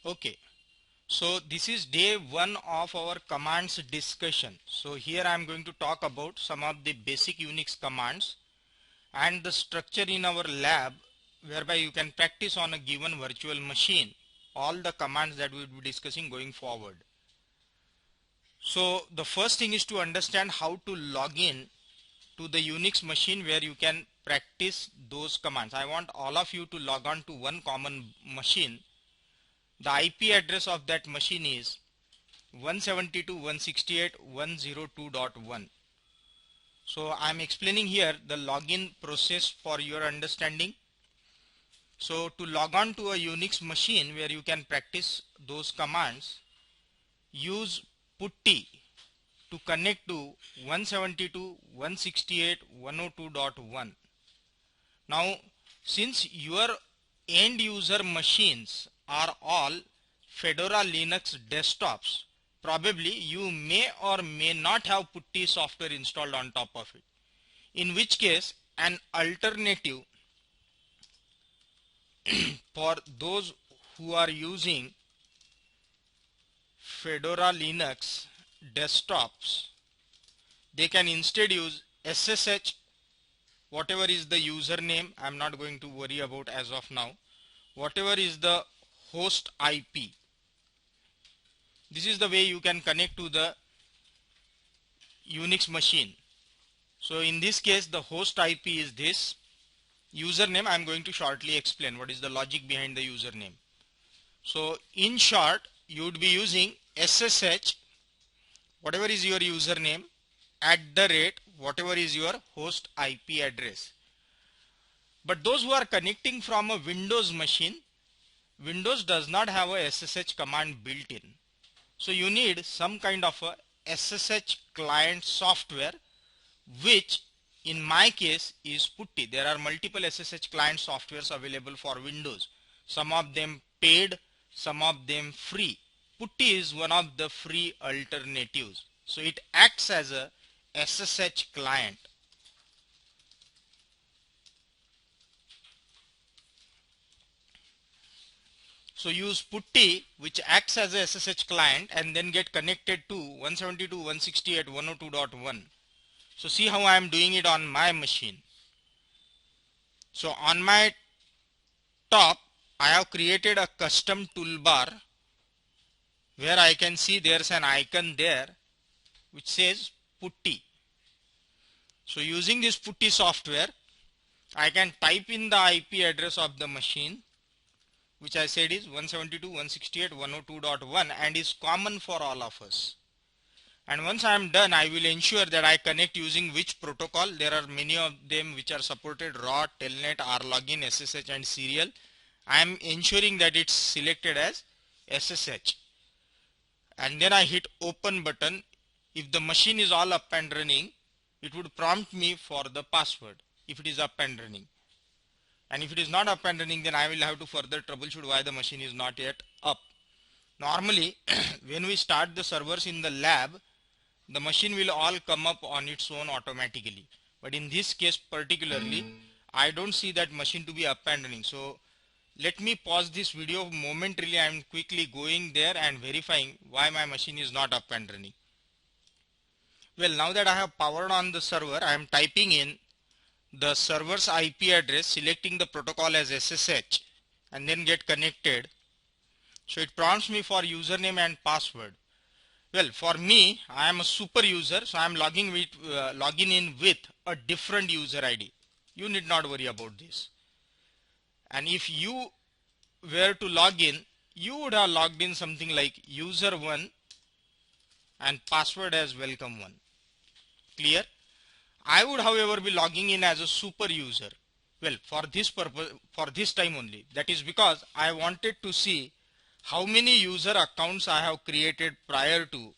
Okay, so this is day one of our commands discussion. So here I am going to talk about some of the basic Unix commands and the structure in our lab whereby you can practice on a given virtual machine all the commands that we will be discussing going forward. So the first thing is to understand how to log in to the Unix machine where you can practice those commands. I want all of you to log on to one common machine. The IP address of that machine is 172.168.102.1. So I am explaining here the login process for your understanding. So to log on to a Unix machine where you can practice those commands, use putty to connect to 172.168.102.1. Now since your end user machines are all Fedora Linux desktops, probably you may or may not have putty software installed on top of it, in which case an alternative for those who are using Fedora Linux desktops, they can instead use SSH, whatever is the username. I am not going to worry about as of now. Whatever is the host IP, this is the way you can connect to the Unix machine. So in this case the host IP is this. Username I am going to shortly explain what is the logic behind the username. So in short, you would be using SSH, whatever is your username, @ whatever is your host IP address. But those who are connecting from a Windows machine, Windows does not have a SSH command built in. So you need some kind of a SSH client software, which in my case is putty. There are multiple SSH client softwares available for Windows. Some of them paid, some of them free. Putty is one of the free alternatives. So it acts as a SSH client. So use putty, which acts as a SSH client, and then get connected to 172.168.102.1. So see how I am doing it on my machine. So on my top I have created a custom toolbar where I can see there's an icon there which says putty. So using this putty software, I can type in the IP address of the machine, which I said is 172.168.102.1 and is common for all of us. And once I am done, I will ensure that I connect using which protocol. There are many of them which are supported: raw, telnet, rlogin, SSH and serial. I am ensuring that it's selected as SSH. And then I hit open button. If the machine is all up and running, it would prompt me for the password if it is up and running. And if it is not up and running, then I will have to further troubleshoot why the machine is not yet up. Normally, when we start the servers in the lab, the machine will all come up on its own automatically. But in this case particularly, I don't see that machine to be up and running. So let me pause this video momentarily. I am quickly going there and verifying why my machine is not up and running. Well, now that I have powered on the server, I am typing in the server's IP address, selecting the protocol as SSH, and then get connected. So it prompts me for username and password. Well, for me, I am a super user, so I am logging in with a different user ID. You need not worry about this. And if you were to log in, you would have logged in something like user1 and password as welcome1. Clear? I would, however, be logging in as a super user. Well, for this purpose, for this time only. That is because I wanted to see how many user accounts I have created prior to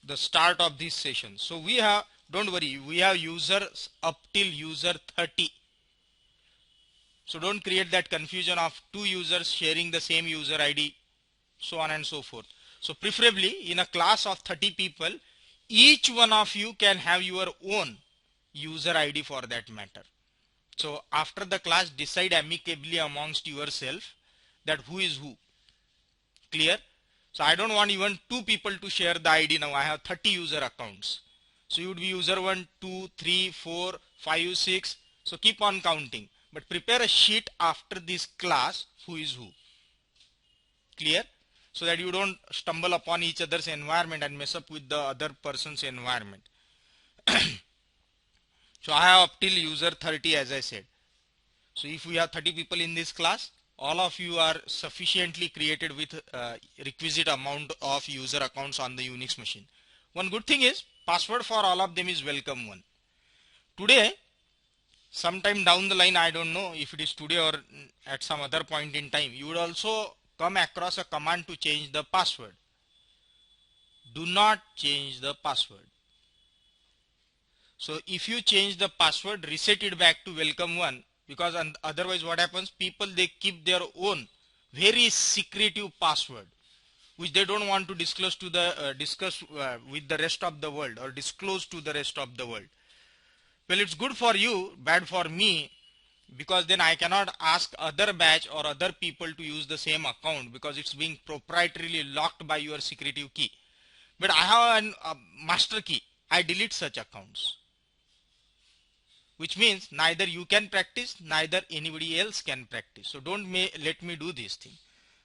the start of this session. So we have, don't worry, we have users up till user 30. So don't create that confusion of two users sharing the same user ID, so on and so forth. So preferably in a class of 30 people, each one of you can have your own user ID for that matter. So after the class, decide amicably amongst yourself that who is who. Clear? So I don't want even 2 people to share the ID now. I have 30 user accounts. So you would be user 1, 2, 3, 4, 5, 6. So keep on counting. But prepare a sheet after this class, who is who. Clear? So that you don't stumble upon each other's environment and mess up with the other person's environment. So I have up till user 30 as I said. So if we have 30 people in this class, all of you are sufficiently created with requisite amount of user accounts on the Unix machine. One good thing is password for all of them is welcome one. Today, sometime down the line, I don't know if it is today or at some other point in time, you would also come across a command to change the password. Do not change the password. So if you change the password, reset it back to welcome one, because otherwise what happens, people they keep their own very secretive password which they don't want to disclose to the discuss with the rest of the world or disclose to the rest of the world. Well, it's good for you, bad for me, because then I cannot ask other batch or other people to use the same account because it's being proprietarily locked by your secretive key. But I have a master key. I delete such accounts, which means neither you can practice, neither anybody else can practice. So don't let me do this thing.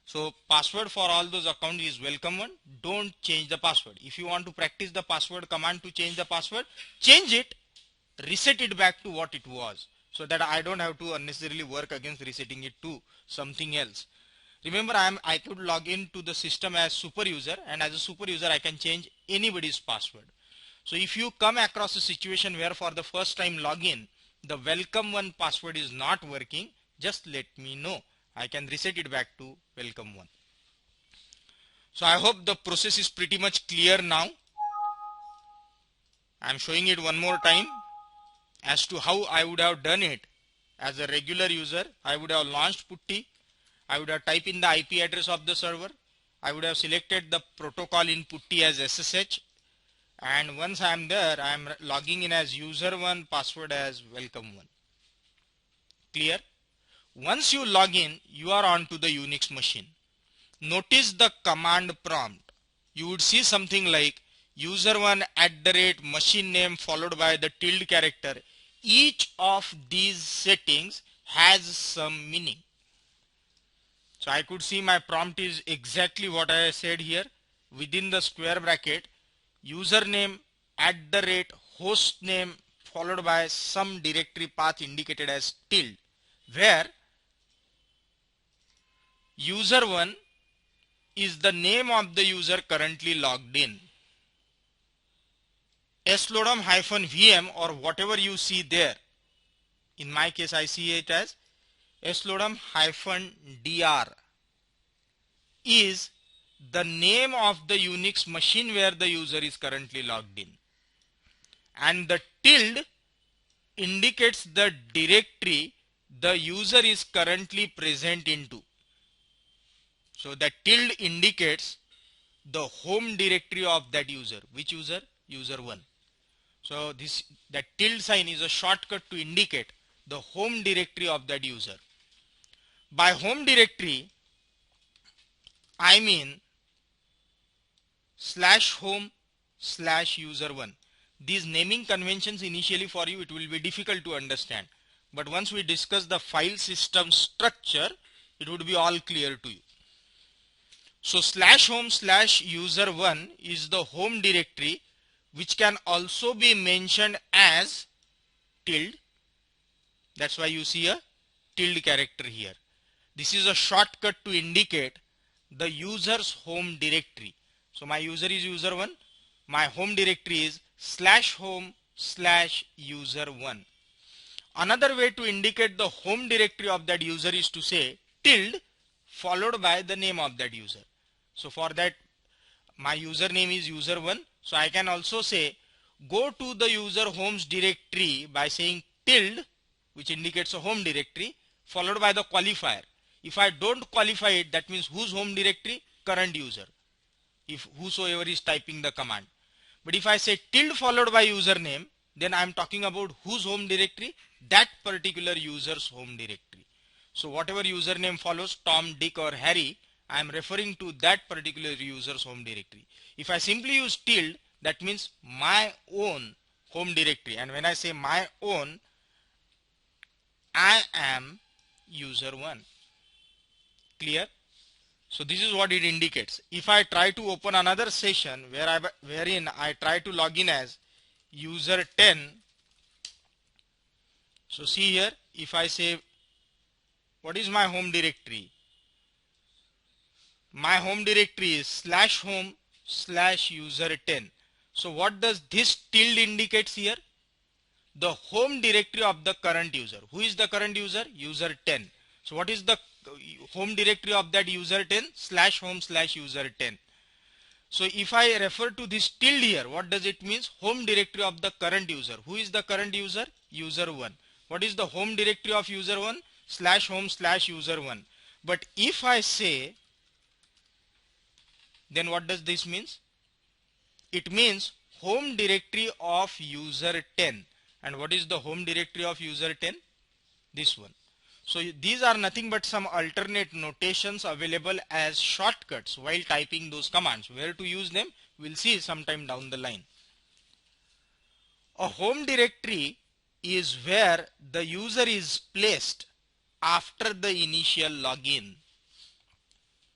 So password for all those accounts is welcome one. Don't change the password. If you want to practice the password command to change the password, change it, reset it back to what it was, so that I don't have to unnecessarily work against resetting it to something else. Remember, I could log into the system as super user, and as a super user I can change anybody's password. So if you come across a situation where for the first time login, the welcome one password is not working, just let me know. I can reset it back to welcome one. So I hope the process is pretty much clear now. I am showing it one more time as to how I would have done it. As a regular user, I would have launched PuTTY. I would have typed in the IP address of the server. I would have selected the protocol in PuTTY as SSH. And once I am there, I am logging in as user1, password as welcome1. Clear? Once you log in, you are on to the Unix machine. Notice the command prompt. You would see something like user1 @ machine name followed by the tilde character. Each of these settings has some meaning. So I could see my prompt is exactly what I said here. Within the square bracket, username @ hostname followed by some directory path indicated as tilde, where user1 is the name of the user currently logged in. slodum-vm or whatever you see there. In my case, I see it as slodum-dr is the name of the Unix machine where the user is currently logged in. And the tilde indicates the directory the user is currently present into. So the tilde indicates the home directory of that user. Which user? User1. So that tilde sign is a shortcut to indicate the home directory of that user. By home directory, I mean /home/user1. These naming conventions initially for you it will be difficult to understand, but once we discuss the file system structure, it would be all clear to you. So /home/user1 is the home directory, which can also be mentioned as tilde. That's why you see a tilde character here. This is a shortcut to indicate the user's home directory. So my user is user1. My home directory is /home/user1. Another way to indicate the home directory of that user is to say tilde followed by the name of that user. So for that, my username is user1. So I can also say go to the user home's directory by saying tilde, which indicates a home directory, followed by the qualifier. If I don't qualify it, that means whose home directory? Current user, if whosoever is typing the command. But if I say tilde followed by username, then I am talking about whose home directory? That particular user's home directory. So whatever username follows, Tom, Dick or Harry, I am referring to that particular user's home directory. If I simply use tilde, that means my own home directory, and when I say my own, I am user 1. Clear? So this is what it indicates. If I try to open another session wherein I try to log in as user 10, so see here, if I say what is my home directory, my home directory is /home/user10. So what does this tilde indicates here? The home directory of the current user. Who is the current user? User 10. So what is the home directory of that user 10? /home/user10. So if I refer to this tilde here, what does it mean? Home directory of the current user. Who is the current user? User 1. What is the home directory of user 1? /home/user1. But if I say, then what does this means? It means home directory of user 10. And what is the home directory of user 10? This one. So these are nothing but some alternate notations available as shortcuts while typing those commands. Where to use them, we'll see sometime down the line. A home directory is where the user is placed after the initial login.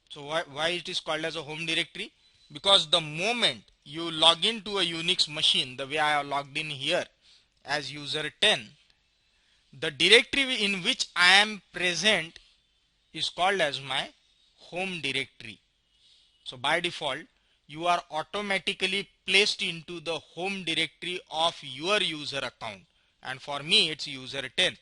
So why it is called as a home directory? Because the moment you log into a Unix machine, the way I have logged in here as user 10, the directory in which I am present is called as my home directory. So by default, you are automatically placed into the home directory of your user account. And for me, it's user 10.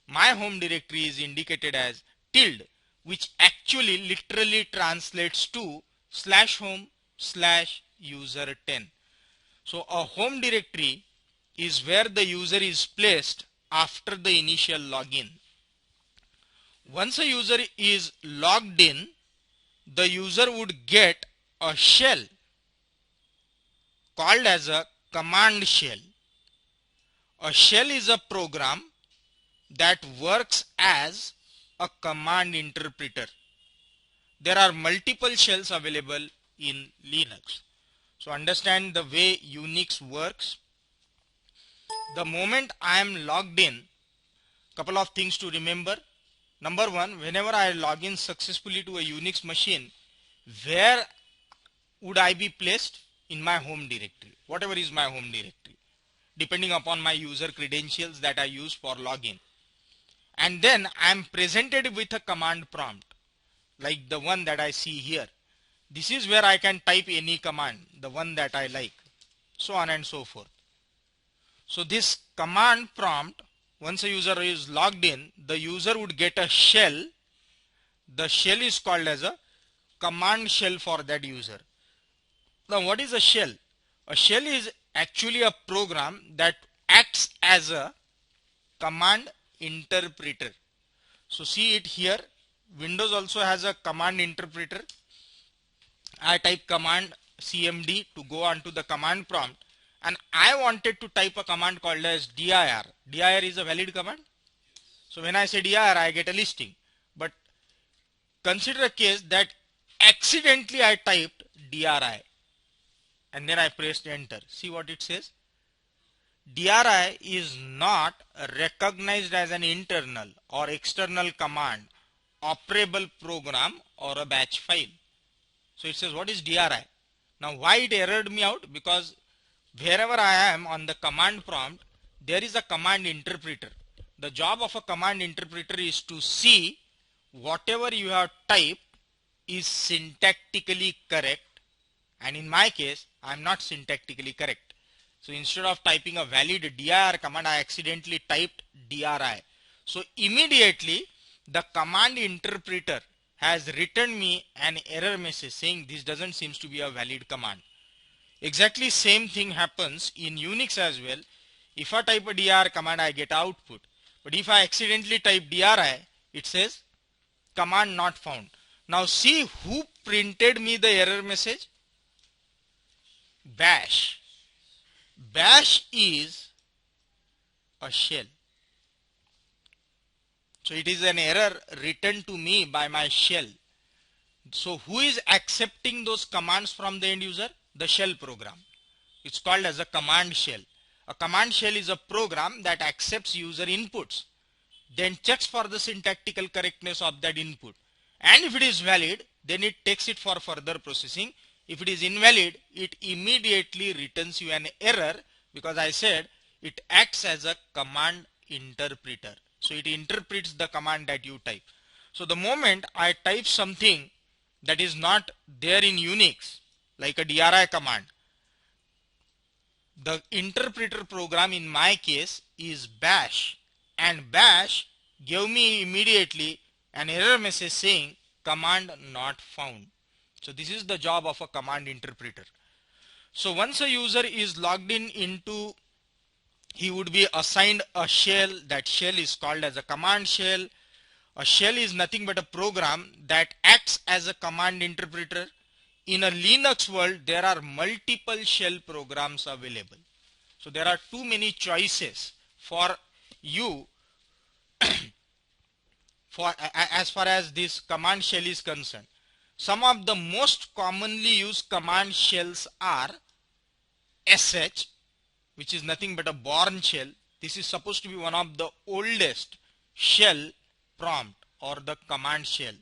My home directory is indicated as tilde, which actually literally translates to /home/user10. So a home directory is where the user is placed after the initial login. Once a user is logged in, the user would get a shell called as a command shell. A shell is a program that works as a command interpreter. There are multiple shells available in Linux. So understand the way Unix works. The moment I am logged in, couple of things to remember. Number one, whenever I log in successfully to a Unix machine, where would I be placed? In my home directory, whatever is my home directory, depending upon my user credentials that I use for login. And then I am presented with a command prompt like the one that I see here. This is where I can type any command, the one that I like, so on and so forth. So this command prompt, once a user is logged in, the user would get a shell. The shell is called as a command shell for that user. Now what is a shell? A shell is actually a program that acts as a command interpreter. So see it here. Windows also has a command interpreter. I type command cmd to go on to the command prompt, and I wanted to type a command called as dir. Dir is a valid command. So when I say dir, I get a listing. But consider a case that accidentally I typed dri and then I pressed enter. See what it says? DRI is not recognized as an internal or external command, operable program or a batch file. So it says what is DRI? Now why it errored me out? Because wherever I am on the command prompt, there is a command interpreter. The job of a command interpreter is to see whatever you have typed is syntactically correct, and in my case I am not syntactically correct. So instead of typing a valid dir command, I accidentally typed DRI. So immediately the command interpreter has written me an error message saying this doesn't seem to be a valid command. Exactly same thing happens in Unix as well. If I type a dir command, I get output. But if I accidentally type DRI, it says command not found. Now see who printed me the error message? Bash. Bash is a shell. So it is an error written to me by my shell. So who is accepting those commands from the end user? The shell program. It's called as a command shell. A command shell is a program that accepts user inputs, then checks for the syntactical correctness of that input. And if it is valid, then it takes it for further processing. If it is invalid, it immediately returns you an error, because I said it acts as a command interpreter. So it interprets the command that you type. So the moment I type something that is not there in Unix, like a DRI command, the interpreter program in my case is bash, and bash gave me immediately an error message saying command not found. So this is the job of a command interpreter. So once a user is logged in into, he would be assigned a shell. That shell is called as a command shell. A shell is nothing but a program that acts as a command interpreter. In a Linux world, there are multiple shell programs available. So there are too many choices for you for as far as this command shell is concerned. Some of the most commonly used command shells are sh, which is nothing but a Bourne shell. This is supposed to be one of the oldest shell prompt or the command shell.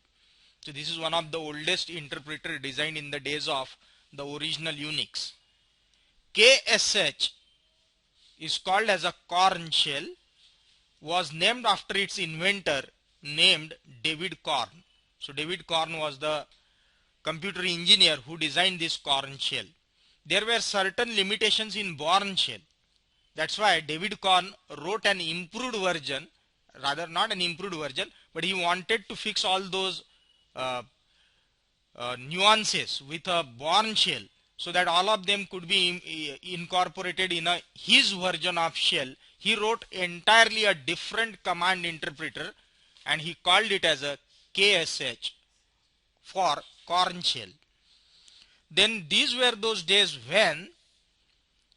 So this is one of the oldest interpreter designed in the days of the original Unix. KSH is called as a Korn shell, was named after its inventor named David Korn. So David Korn was the computer engineer who designed this Korn shell. There were certain limitations in Bourne shell. That's why David Korn wrote an improved version, rather not an improved version, but he wanted to fix all those nuances with a Bourne shell, so that all of them could be incorporated in his version of shell. He wrote entirely a different command interpreter, and he called it as a KSH for Korn shell. Then these were those days when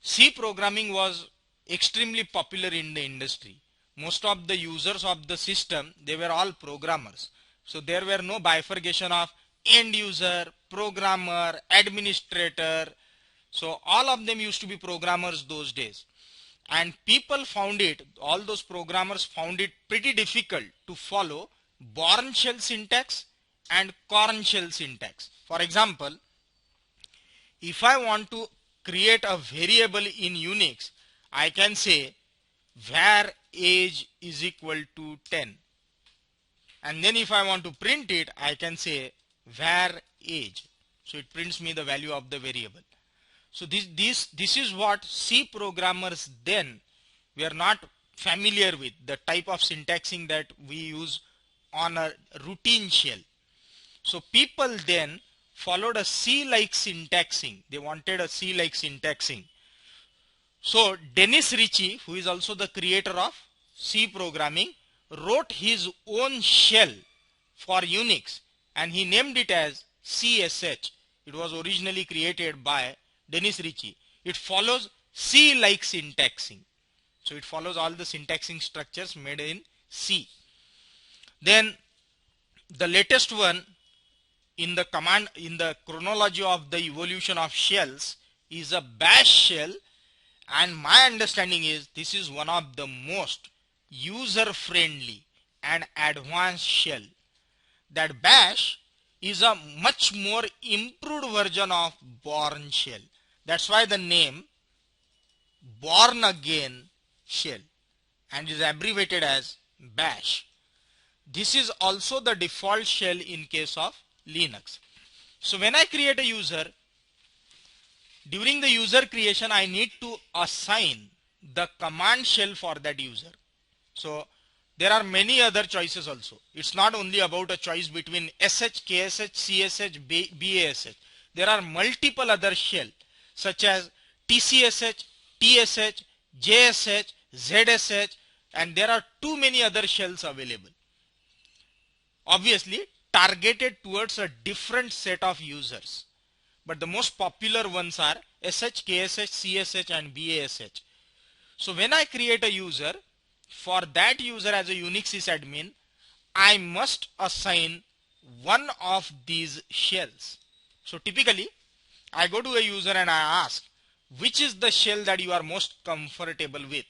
C programming was extremely popular in the industry. Most of the users of the system, they were all programmers. So there were no bifurcation of end user, programmer, administrator. So all of them used to be programmers those days. And people found it, all those programmers found it pretty difficult to follow Bourne shell syntax and Korn shell syntax. For example, if I want to create a variable in Unix, I can say var age is equal to 10. And then if I want to print it, I can say var age. So it prints me the value of the variable. So this is what C programmers then were not familiar with, the type of syntaxing that we use on a routine shell. So people then followed a C-like syntaxing. They wanted a C-like syntaxing. So Dennis Ritchie, who is also the creator of C programming, wrote his own shell for Unix, and he named it as CSH. It was originally created by Dennis Ritchie. It follows C-like syntaxing. So it follows all the syntaxing structures made in C. Then the latest one in the chronology of the evolution of shells is a bash shell, and my understanding is this is one of the most user friendly and advanced shell. That bash is a much more improved version of Bourne shell. That's why the name Born Again shell, and is abbreviated as bash. This is also the default shell in case of Linux. So when I create a user, during the user creation I need to assign the command shell for that user. So there are many other choices also. It's not only about a choice between SH, KSH, CSH, BASH. There are multiple other shells such as TCSH, TSH, JSH, ZSH, and there are too many other shells available. Obviously targeted towards a different set of users. But the most popular ones are SH, KSH, CSH and BASH. So when I create a user, for that user as a Unix sysadmin, I must assign one of these shells. So typically I go to a user and I ask, which is the shell that you are most comfortable with?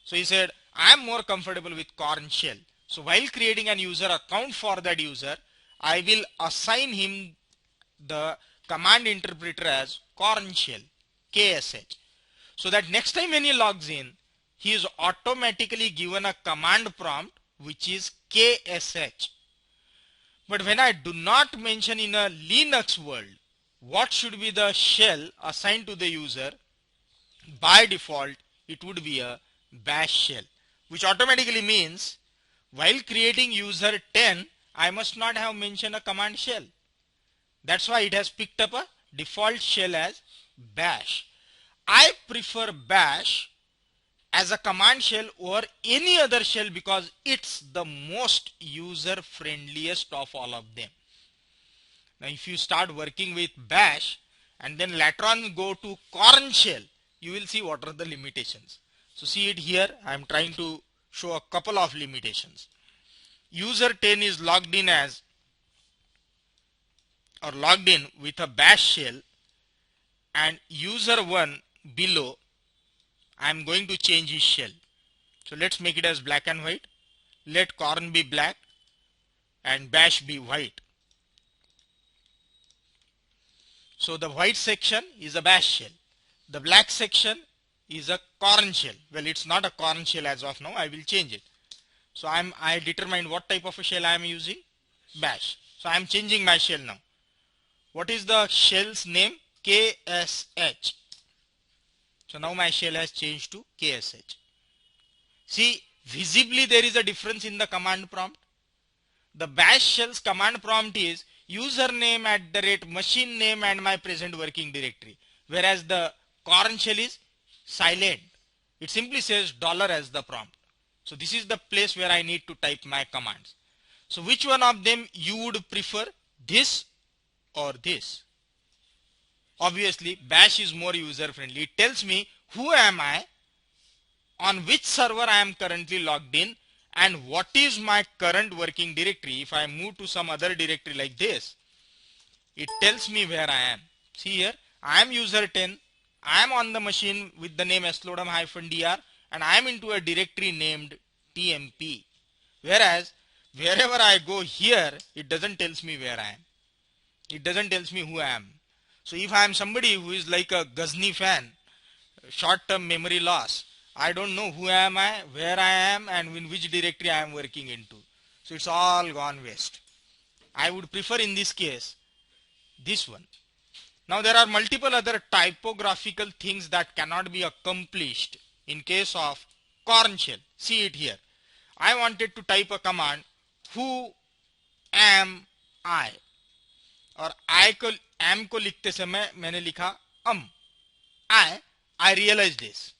So he said, I am more comfortable with Korn shell. So while creating an user account for that user, I will assign him the command interpreter as Korn shell, KSH. So that next time when he logs in, he is automatically given a command prompt which is KSH. But when I do not mention in a Linux world what should be the shell assigned to the user, by default it would be a bash shell, which automatically means while creating user 10 I must not have mentioned a command shell. That's why it has picked up a default shell as bash. I prefer bash as a command shell over any other shell because it's the most user friendliest of all of them. Now if you start working with bash and then later on go to Korn shell, you will see what are the limitations. So see it here, I am trying to show a couple of limitations. User 10 is logged in as or logged in with a bash shell, and user 1 below I am going to change his shell. So let's make it as black and white. Let Korn be black and bash be white. So the white section is a bash shell. The black section is a Korn shell. Well, it's not a Korn shell as of now. I will change it. So I determined what type of a shell I am using. Bash. So I am changing my shell now. What is the shell's name? KSH. So now my shell has changed to KSH. See, visibly there is a difference in the command prompt. The bash shell's command prompt is username @ machine name and my present working directory. Whereas the Korn shell is silent. It simply says $ as the prompt. So this is the place where I need to type my commands. So which one of them you would prefer? This or this? Obviously bash is more user friendly. It tells me who am I, on which server I am currently logged in, and what is my current working directory. If I move to some other directory like this, it tells me where I am. See here, I am user 10, I am on the machine with the name slodum-dr, and I am into a directory named tmp. Whereas wherever I go here, it doesn't tells me where I am. It doesn't tells me who I am. So if I am somebody who is like a Ghazni fan, short-term memory loss, I don't know who am I, where I am, and in which directory I am working into. So it's all gone waste. I would prefer in this case this one. Now there are multiple other typographical things that cannot be accomplished in case of Korn shell. See it here. I wanted to type a command, who am I, और I को am को लिखते समय मैंने लिखा I realized this.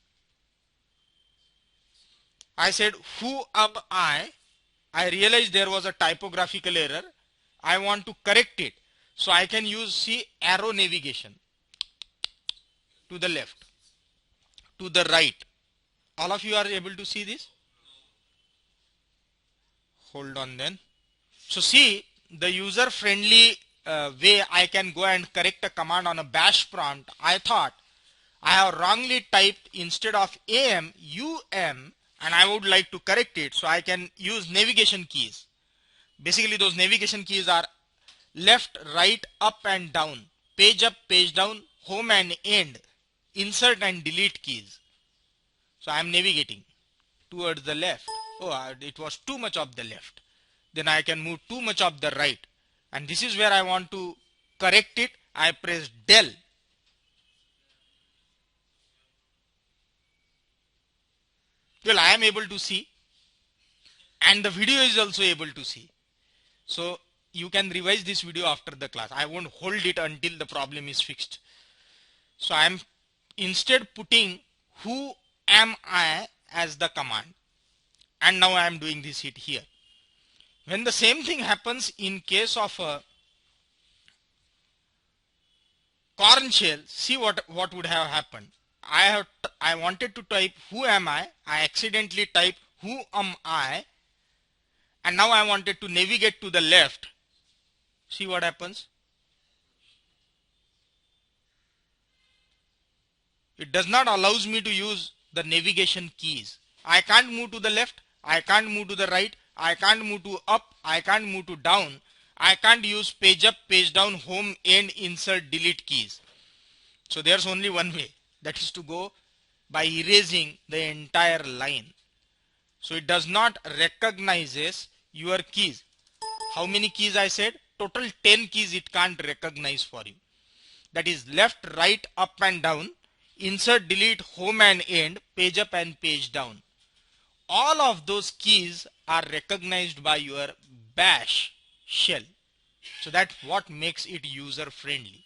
I said who am I realized there was a typographical error. I want to correct it. So I can use, see, arrow navigation to the left, to the right. All of you are able to see this? Hold on then. So see, the user friendly way I can go and correct a command on a bash prompt. I thought I have wrongly typed instead of am, um, and I would like to correct it. So I can use navigation keys. Basically those navigation keys are left, right, up and down, page up, page down, home and end, insert and delete keys. So I am navigating towards the left. Oh, it was too much of the left. Then I can move too much of the right. And this is where I want to correct it. I press del. Well, I am able to see, and the video is also able to see. So you can revise this video after the class. I won't hold it until the problem is fixed. So I am instead putting who am I as the command, and now I am doing this hit here. When the same thing happens in case of a Korn shell, see what would have happened. I wanted to type who am I accidentally typed who am I, and now I wanted to navigate to the left. See what happens. It does not allows me to use the navigation keys. I can't move to the left. I can't move to the right. I can't move to up. I can't move to down. I can't use page up, page down, home, end, insert, delete keys. So there's only one way. That is to go by erasing the entire line. So it does not recognizes your keys. How many keys I said? Total 10 keys it can't recognize for you. That is left, right, up and down, insert, delete, home and end, page up and page down. All of those keys are recognized by your bash shell. So that's what makes it user friendly.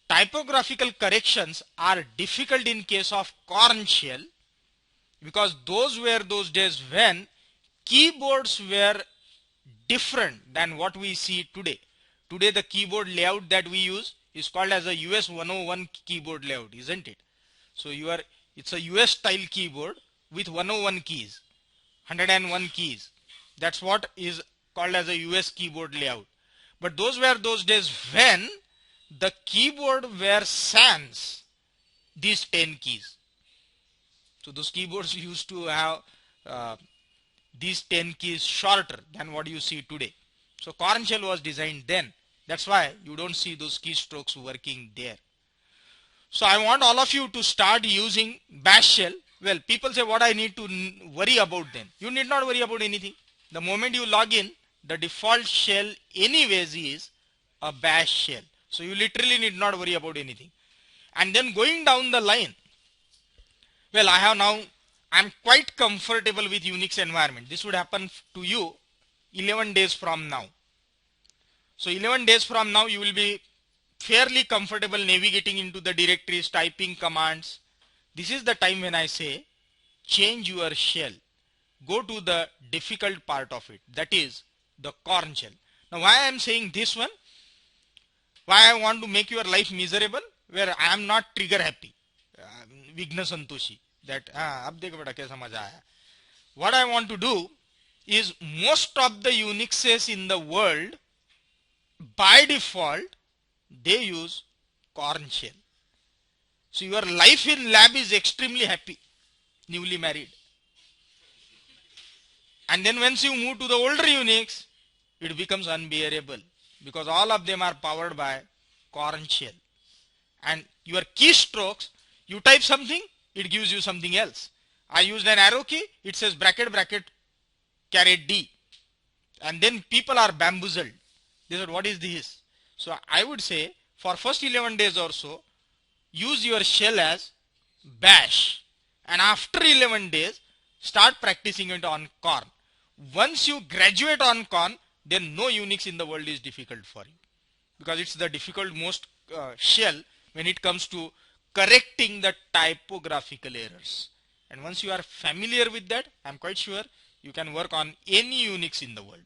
Typographical corrections are difficult in case of Korn shell because those were those days when keyboards were different than what we see today. Today the keyboard layout that we use is called as a US 101 keyboard layout, isn't it? So it's a US style keyboard with 101 keys, 101 keys. That's what is called as a US keyboard layout. But those were those days when the keyboard were sans these 10 keys. So those keyboards used to have these 10 keys shorter than what you see today. So Korn shell was designed then. That's why you don't see those keystrokes working there. So I want all of you to start using bash shell. Well, people say what I need to worry about then. You need not worry about anything. The moment you log in, the default shell anyways is a bash shell. So you literally need not worry about anything. And then going down the line, well, I'm quite comfortable with Unix environment. This would happen to you 11 days from now. So 11 days from now, you will be fairly comfortable navigating into the directories, typing commands. This is the time when I say, change your shell. Go to the difficult part of it. That is the Korn shell. Now, why I am saying this one? Why I want to make your life miserable? Where I am not trigger happy. Vigna Santoshi. That, ab dekh beta kaisa maza aaya. What I want to do is most of the Unixes in the world, by default, they use Korn shell. So your life in lab is extremely happy, newly married. And then once you move to the older Unix, it becomes unbearable because all of them are powered by Korn shell. And your keystrokes, you type something, it gives you something else. I used an arrow key, it says bracket bracket caret D. And then people are bamboozled. They said, what is this? So I would say for first 11 days or so, use your shell as bash. And after 11 days, start practicing it on Korn. Once you graduate on Korn, then no Unix in the world is difficult for you. Because it's the difficult most shell when it comes to correcting the typographical errors. And once you are familiar with that, I'm quite sure you can work on any Unix in the world.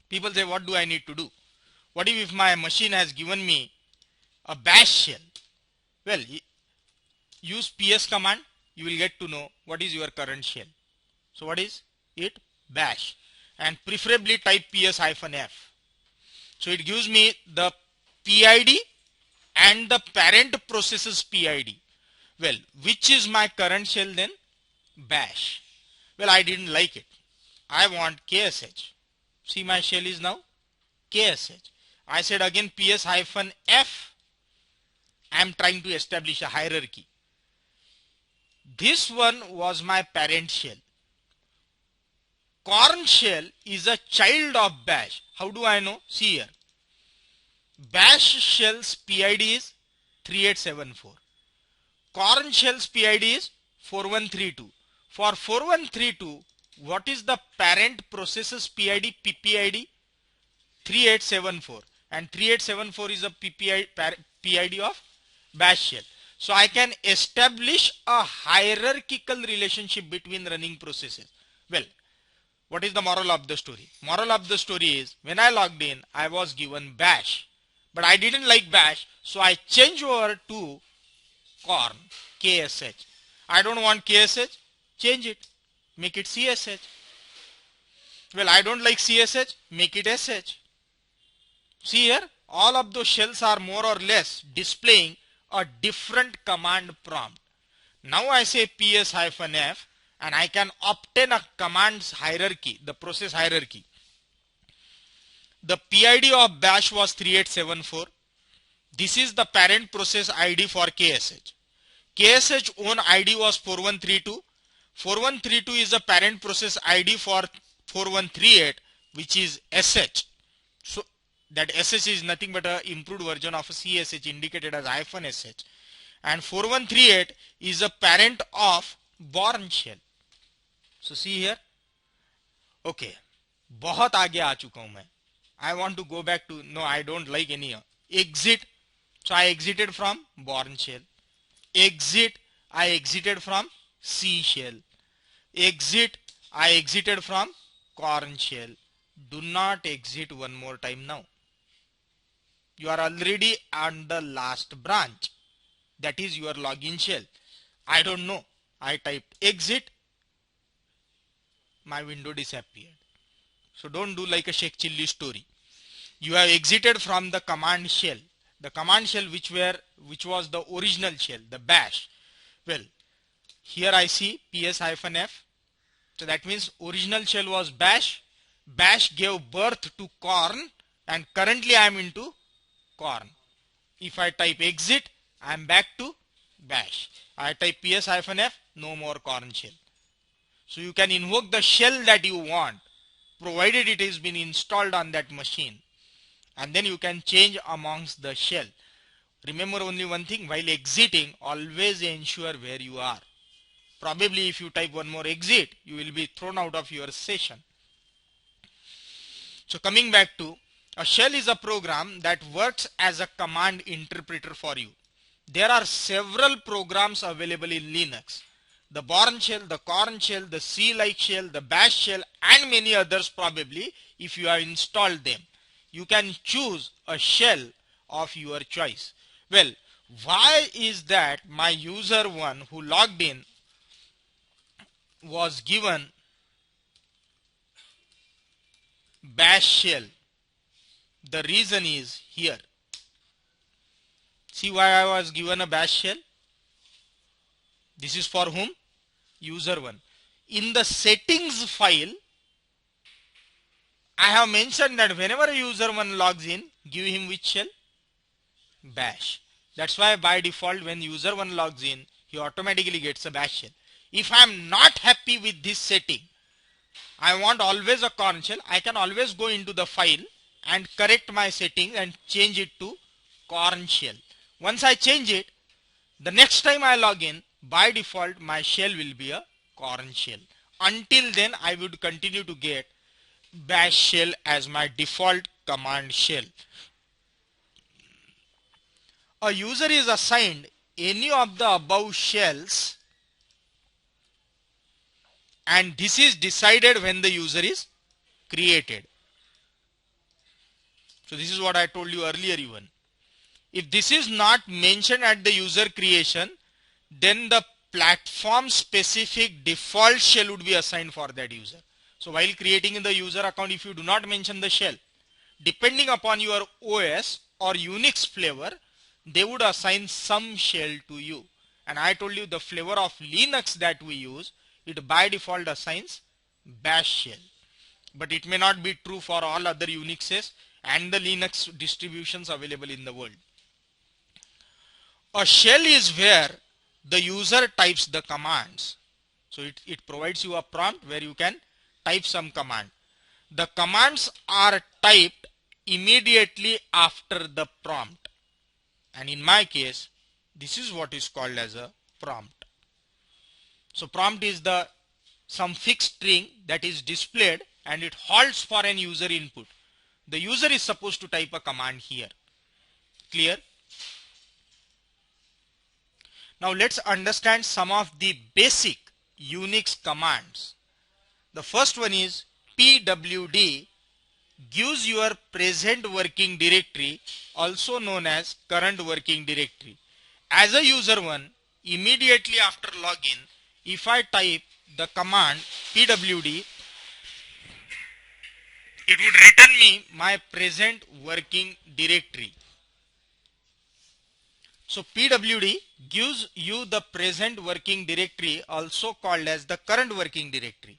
People say, what do I need to do? What if my machine has given me a bash shell? Well, use ps command, you will get to know what is your current shell. So what is it? Bash. And preferably type ps-f. So it gives me the PID and the parent process's PID. Well, which is my current shell then? Bash. Well, I didn't like it. I want KSH. See, my shell is now KSH. I said again ps-f. I am trying to establish a hierarchy. This one was my parent shell. Korn shell is a child of bash. How do I know? See here. Bash shell's PID is 3874. Korn shell's PID is 4132. For 4132, what is the parent process's PID? PPID 3874. And 3874 is a PID of bash shell. So I can establish a hierarchical relationship between running processes. Well, what is the moral of the story? Moral of the story is when I logged in, I was given bash. But I didn't like bash, so I changed over to Korn, KSH. I don't want KSH, change it, make it CSH. Well, I don't like CSH, make it SH. See here, all of those shells are more or less displaying a different command prompt. Now I say ps-f and I can obtain a commands hierarchy, the process hierarchy. The PID of bash was 3874. This is the parent process ID for KSH. KSH own ID was 4132. 4132 is the parent process ID for 4138, which is SH. So that SH is nothing but an improved version of a CSH indicated as -SH. And 4138 is a parent of Bourne shell. So see here. Okay. बहुत आगे आ चुका हूं मैं. I want to go back to, no, I don't like any exit. So I exited from Bourne shell. Exit, I exited from C shell. Exit, I exited from corn shell. Do not exit one more time now. You are already on the last branch. That is your login shell. I don't know. I typed exit. My window disappeared. So don't do like a Sheikh Chilli story. You have exited from the command shell. The command shell which was the original shell, the bash. Well, here I see ps-f. So that means original shell was bash. Bash gave birth to corn and currently I am into corn. If I type exit, I am back to bash. I type ps-f, no more corn shell. So you can invoke the shell that you want, provided it has been installed on that machine. And then you can change amongst the shell. Remember only one thing, while exiting, always ensure where you are. Probably if you type one more exit, you will be thrown out of your session. So coming back to, a shell is a program that works as a command interpreter for you. There are several programs available in Linux. The Bourne shell, the corn shell, the C-like shell, the bash shell, and many others probably if you have installed them. You can choose a shell of your choice. Well, why is that my user one who logged in was given bash shell? The reason is here. See why I was given a bash shell? This is for whom? User one. In the settings file, I have mentioned that whenever a user one logs in, give him which shell? Bash. That's why by default when user one logs in, he automatically gets a bash shell. If I am not happy with this setting, I want always a corn shell, I can always go into the file and correct my setting and change it to corn shell. Once I change it, the next time I log in, by default my shell will be a corn shell. Until then I would continue to get bash shell as my default command shell. A user is assigned any of the above shells and this is decided when the user is created. So this is what I told you earlier even. If this is not mentioned at the user creation, then the platform specific default shell would be assigned for that user. So while creating in the user account, if you do not mention the shell, depending upon your OS or Unix flavor, they would assign some shell to you. And I told you the flavor of Linux that we use, it by default assigns bash shell. But it may not be true for all other Unixes and the Linux distributions available in the world. A shell is where the user types the commands. So it provides you a prompt where you can type some command. The commands are typed immediately after the prompt. And in my case, this is what is called as a prompt. So prompt is some fixed string that is displayed and it halts for an user input. The user is supposed to type a command here. Clear? Now let's understand some of the basic Unix commands. The first one is pwd, gives your present working directory, also known as current working directory. As a user one, immediately after login, if I type the command pwd, it would return me my present working directory. So pwd gives you the present working directory, also called as the current working directory.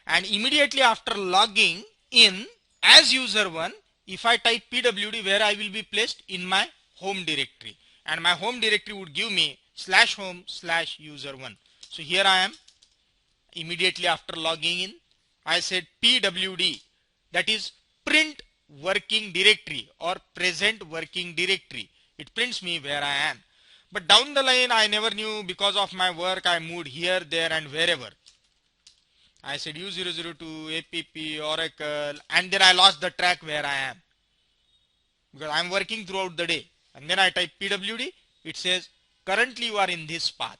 And immediately after logging in as user1, if I type pwd, where I will be placed? In my home directory, and my home directory would give me /home/user1. So here I am. Immediately after logging in, I said pwd, that is print working directory or present working directory. It prints me where I am. But down the line, I never knew, because of my work I moved here, there and wherever. I said U002, APP, Oracle, and then I lost the track where I am, because I am working throughout the day. And then I type pwd, it says currently you are in this path.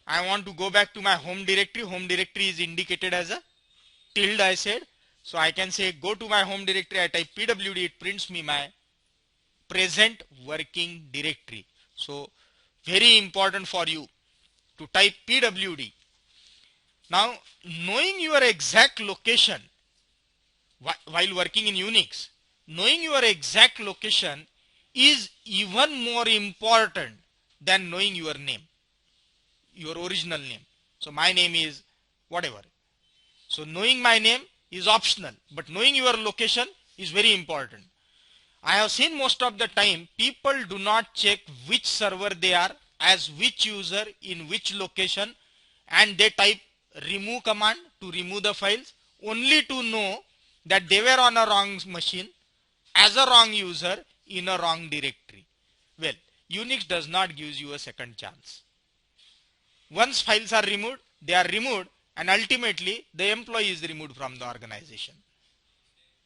I want to go back to my home directory. Home directory is indicated as a tilde, I said. So I can say go to my home directory. I type pwd, it prints me my present working directory. So very important for you to type pwd. Now, knowing your exact location while working in Unix, knowing your exact location is even more important than knowing your name, your original name. So my name is whatever. So knowing my name is optional, but knowing your location is very important. I have seen most of the time people do not check which server they are, as which user, in which location, and they type remove command to remove the files, only to know that they were on a wrong machine, as a wrong user, in a wrong directory. Well, Unix does not give you a second chance. Once files are removed, they are removed, and ultimately the employee is removed from the organization.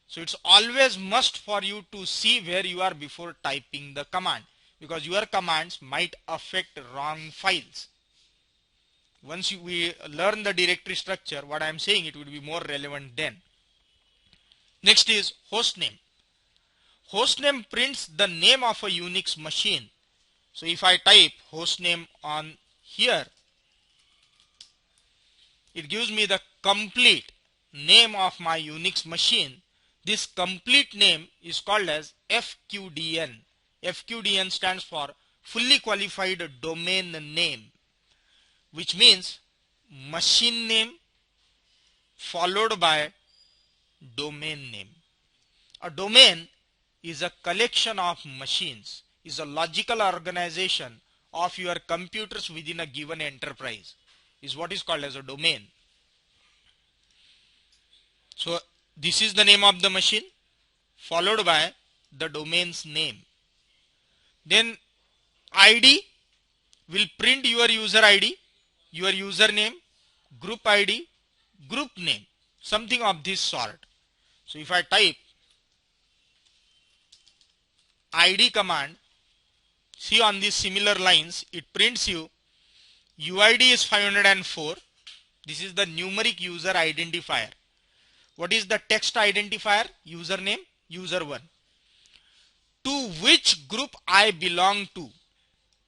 So it's always must for you to see where you are before typing the command, because your commands might affect wrong files. Once we learn the directory structure, what I am saying, it would be more relevant then. Next is hostname. Hostname prints the name of a Unix machine. So if I type hostname on here, it gives me the complete name of my Unix machine. This complete name is called as FQDN. FQDN stands for fully qualified domain name, which means machine name followed by domain name. A domain is a collection of machines, is a logical organization of your computers within a given enterprise, is what is called as a domain. So this is the name of the machine followed by the domain's name. Then ID will print your user ID, your username, group ID, group name, something of this sort. So if I type ID command, see on these similar lines, it prints you UID is 504. This is the numeric user identifier. What is the text identifier? Username, user1. To which group I belong to?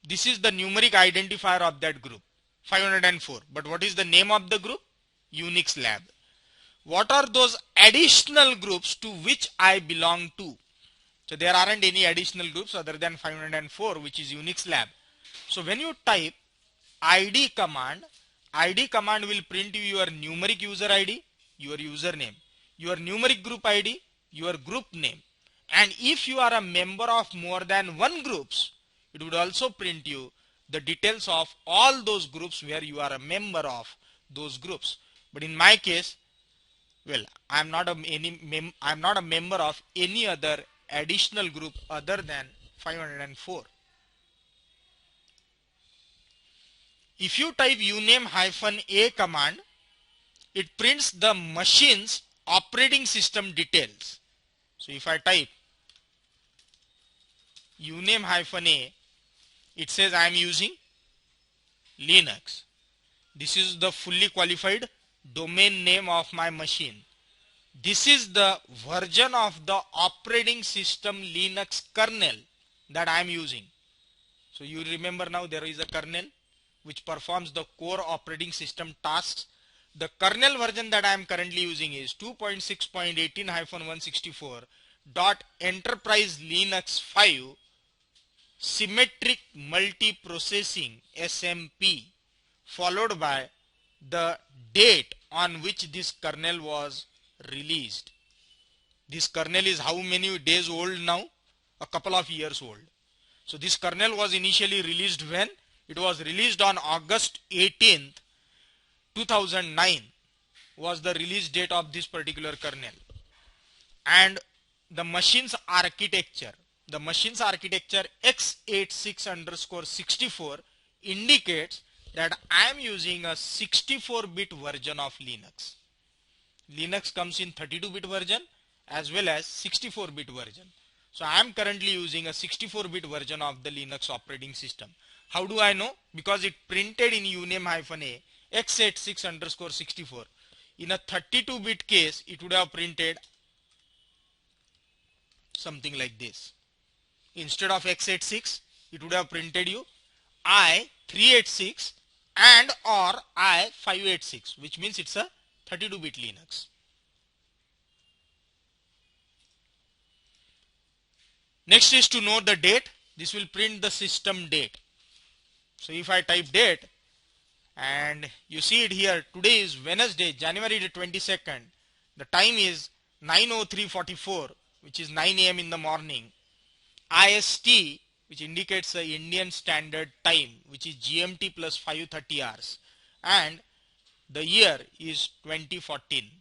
This is the numeric identifier of that group, 504. But what is the name of the group? Unix Lab. What are those additional groups to which I belong to? So there aren't any additional groups other than 504, which is Unix Lab. So when you type ID command will print you your numeric user ID, your username, your numeric group ID, your group name. And if you are a member of more than one groups, it would also print you the details of all those groups where you are a member of those groups. But in my case, well, I'm not a member of any other additional group other than 504. If you type uname-a command, it prints the machine's operating system details. So if I type uname-a, it says I am using Linux. This is the fully qualified domain name of my machine. This is the version of the operating system Linux kernel that I am using. So you remember now there is a kernel which performs the core operating system tasks. The kernel version that I am currently using is 2.6.18-164.Enterprise Linux 5 Symmetric Multiprocessing SMP, followed by the date on which this kernel was released. This kernel is how many days old now? A couple of years old. So this kernel was initially released when? It was released on August 18th, 2009 was the release date of this particular kernel. And the machine's architecture x86_64 indicates that I am using a 64-bit version of Linux. Linux comes in 32-bit version as well as 64-bit version. So I am currently using a 64-bit version of the Linux operating system. How do I know? Because it printed in uname-a x86_64. In a 32-bit case, it would have printed something like this. Instead of x86, it would have printed you i386 and or i586, which means it's a 32-bit Linux. Next is to know the date. This will print the system date. So if I type date, and you see it here, today is Wednesday, January the 22nd. The time is 9:03:44, which is 9 a.m. in the morning. IST, which indicates the Indian Standard Time, which is GMT plus 5:30 hours. And the year is 2014.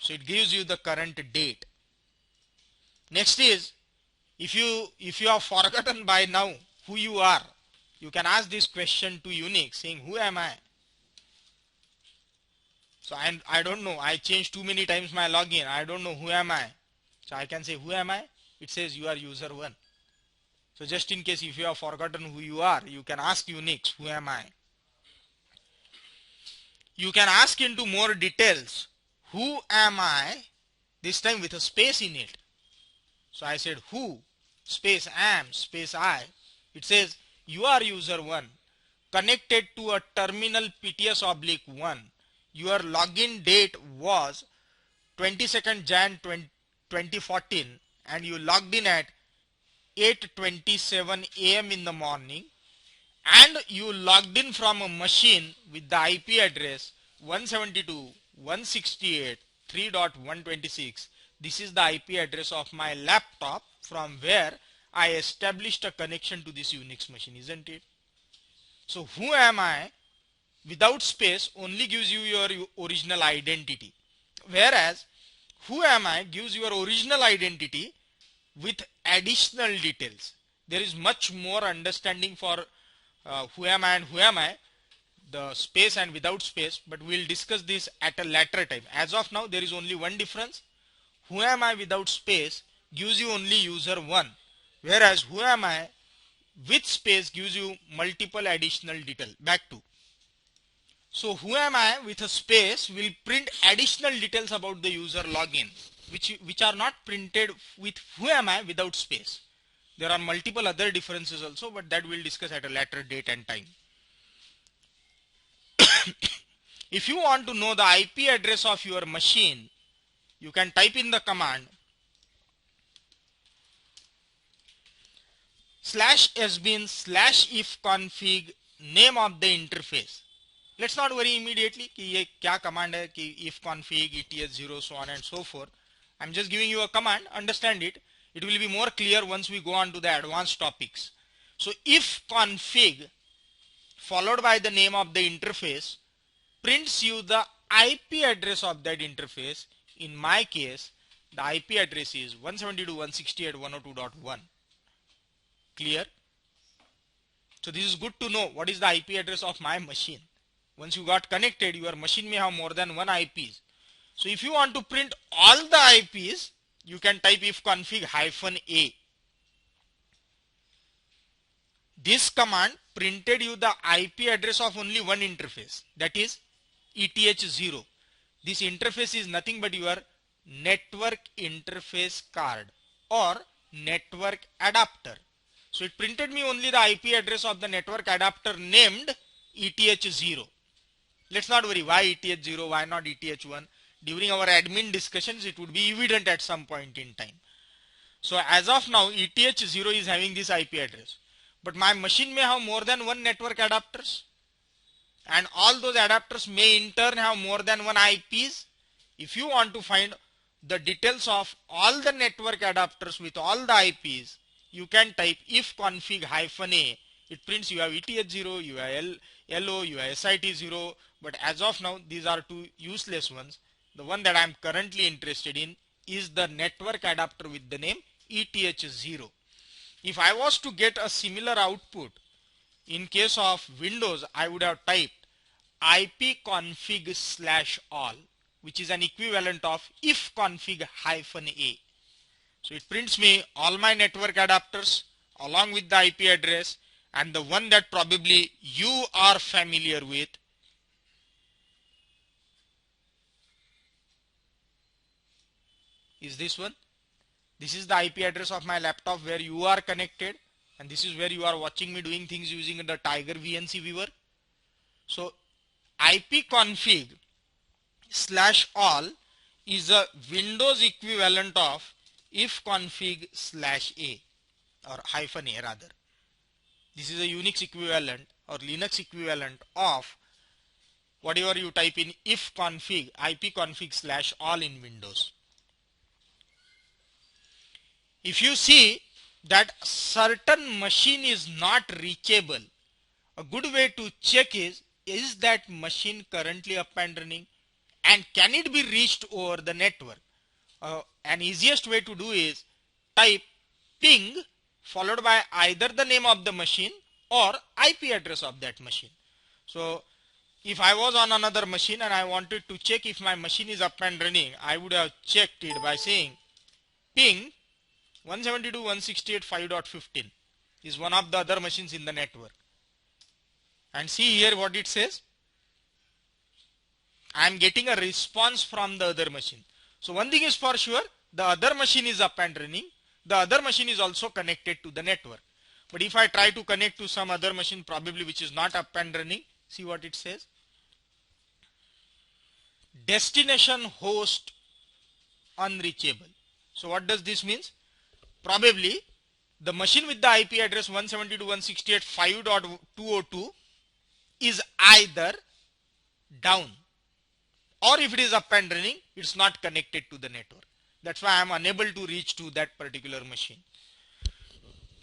So it gives you the current date. Next is, if you have forgotten by now who you are, you can ask this question to Unix saying, who am I? So I don't know. I changed too many times my login. I don't know who am I. So I can say, who am I? It says you are user 1. So just in case if you have forgotten who you are, you can ask Unix, who am I? You can ask into more details, who am I? This time with a space in it. So I said who space am space I. It says you are user 1 connected to a terminal PTS/1. Your login date was 22nd Jan 2014 and you logged in at 8:27 a.m. in the morning, and you logged in from a machine with the IP address 172.168.3.126. This is the IP address of my laptop from where I established a connection to this Unix machine, isn't it? So who am I without space only gives you your original identity, whereas who am I gives your original identity with additional details. There is much more understanding for who am I and who am I, the space and without space, but we'll discuss this at a later time. As of now, there is only one difference. Who am I without space gives you only user 1, whereas who am I with space gives you multiple additional detail. Back to. So who am I with a space will print additional details about the user login, which are not printed with who am I without space. There are multiple other differences also, but that we'll discuss at a later date and time. If you want to know the IP address of your machine, you can type in the command /sbin/ifconfig name of the interface. Let's not worry immediately कि ये क्या command है कि ifconfig ets0 so on and so forth. I'm just giving you a command. Understand it. It will be more clear once we go on to the advanced topics. So ifconfig followed by the name of the interface prints you the IP address of that interface. In my case, the IP address is 172.168.102.1. Clear? So this is good to know what is the IP address of my machine. Once you got connected, your machine may have more than one IPs. So if you want to print all the IPs, you can type ifconfig -a. This command printed you the IP address of only one interface, that is ETH0. This interface is nothing but your network interface card or network adapter. So it printed me only the IP address of the network adapter named ETH0. Let's not worry why ETH0, why not ETH1. During our admin discussions, it would be evident at some point in time. So as of now, ETH0 is having this IP address. But my machine may have more than one network adapters. And all those adapters may in turn have more than one IPs. If you want to find the details of all the network adapters with all the IPs, you can type if config -a. It prints you have ETH0, you have LO, you have SIT0. But as of now, these are two useless ones. The one that I am currently interested in is the network adapter with the name ETH0. If I was to get a similar output in case of Windows, I would have typed ipconfig/all, which is an equivalent of if config -a. So it prints me all my network adapters along with the IP address, and the one that probably you are familiar with is this one. This is the IP address of my laptop where you are connected, and this is where you are watching me doing things using the Tiger VNC viewer. So ipconfig/all is a Windows equivalent of if config/a or -a rather. This is a Unix equivalent or Linux equivalent of whatever you type in if config, ipconfig/all in Windows. If you see that certain machine is not reachable, a good way to check is that machine currently up and running, and can it be reached over the network? An easiest way to do is type ping followed by either the name of the machine or IP address of that machine. So if I was on another machine and I wanted to check if my machine is up and running, I would have checked it by saying ping 172.168.5.15 is one of the other machines in the network. And see here what it says. I am getting a response from the other machine. So one thing is for sure, the other machine is up and running. The other machine is also connected to the network. But if I try to connect to some other machine probably which is not up and running, see what it says. Destination host unreachable. So what does this mean? Probably the machine with the IP address 172.168.5.202 is either down, or if it is up and running, it's not connected to the network. That's why I am unable to reach to that particular machine.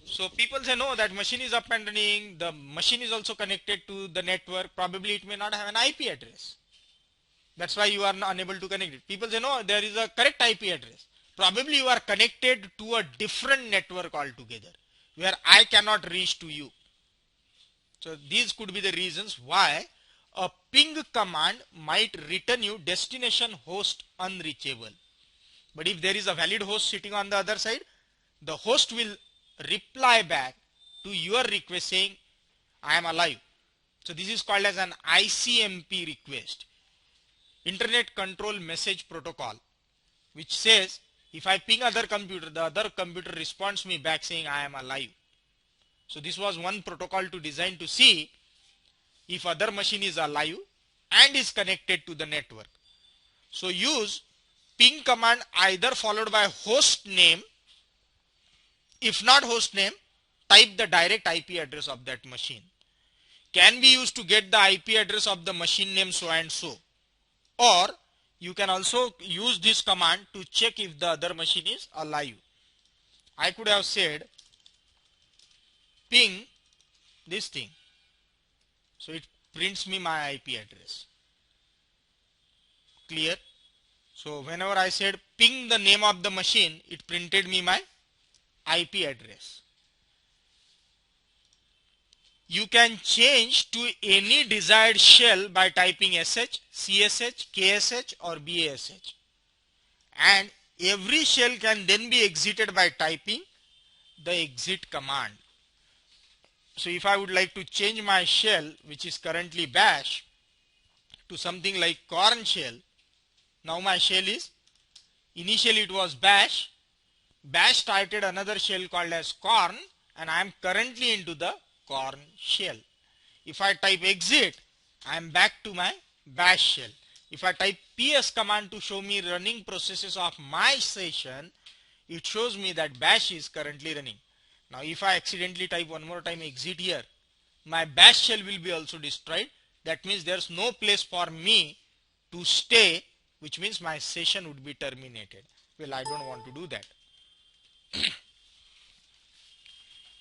So people say no, that machine is up and running, the machine is also connected to the network, probably it may not have an IP address. That's why you are unable to connect it. People say no, there is a correct IP address. Probably you are connected to a different network altogether where I cannot reach to you. So these could be the reasons why a ping command might return you destination host unreachable. But if there is a valid host sitting on the other side, the host will reply back to your request saying I am alive. So this is called as an ICMP request, Internet Control Message Protocol, which says if I ping other computer, the other computer responds me back saying I am alive. So this was one protocol to design to see if other machine is alive and is connected to the network. So use ping command either followed by host name. If not host name, type the direct IP address of that machine. Can be used to get the IP address of the machine name so and so. Or you can also use this command to check if the other machine is alive. I could have said ping this thing. So it prints me my IP address. Clear? So whenever I said ping the name of the machine, it printed me my IP address. You can change to any desired shell by typing SH, CSH, KSH or BASH. And every shell can then be exited by typing the exit command. So if I would like to change my shell, which is currently bash, to something like corn shell, now my shell is, initially it was bash, bash started another shell called as corn, and I am currently into the corn shell. If I type exit, I am back to my bash shell. If I type ps command to show me running processes of my session, it shows me that bash is currently running. Now if I accidentally type one more time exit here, my bash shell will be also destroyed. That means there's no place for me to stay, which means my session would be terminated. Well, I don't want to do that.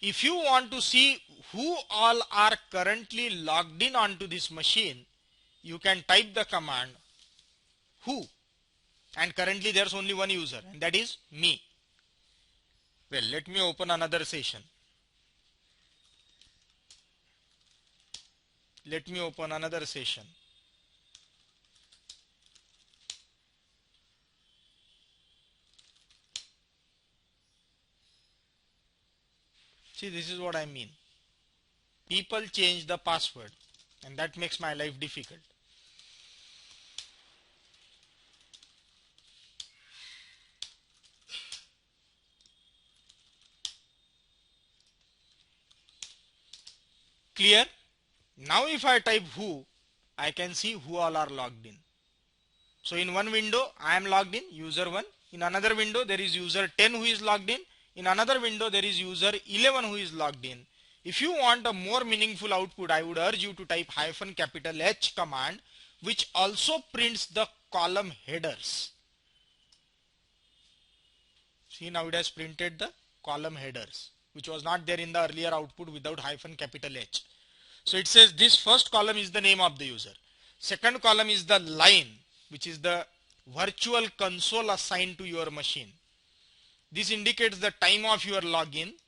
If you want to see who all are currently logged in onto this machine, you can type the command who, and currently there's only one user, and that is me. Well, let me open another session. Let me open another session. See, this is what I mean. People change the password, and that makes my life difficult. Clear? Now if I type who, I can see who all are logged in. So in one window I am logged in, user 1. In another window there is user 10 who is logged in. In another window there is user 11 who is logged in. If you want a more meaningful output, I would urge you to type -H command, which also prints the column headers. See, now it has printed the column headers, which was not there in the earlier output without -H. So it says this first column is the name of the user. Second column is the line, which is the virtual console assigned to your machine. This indicates the time of your login,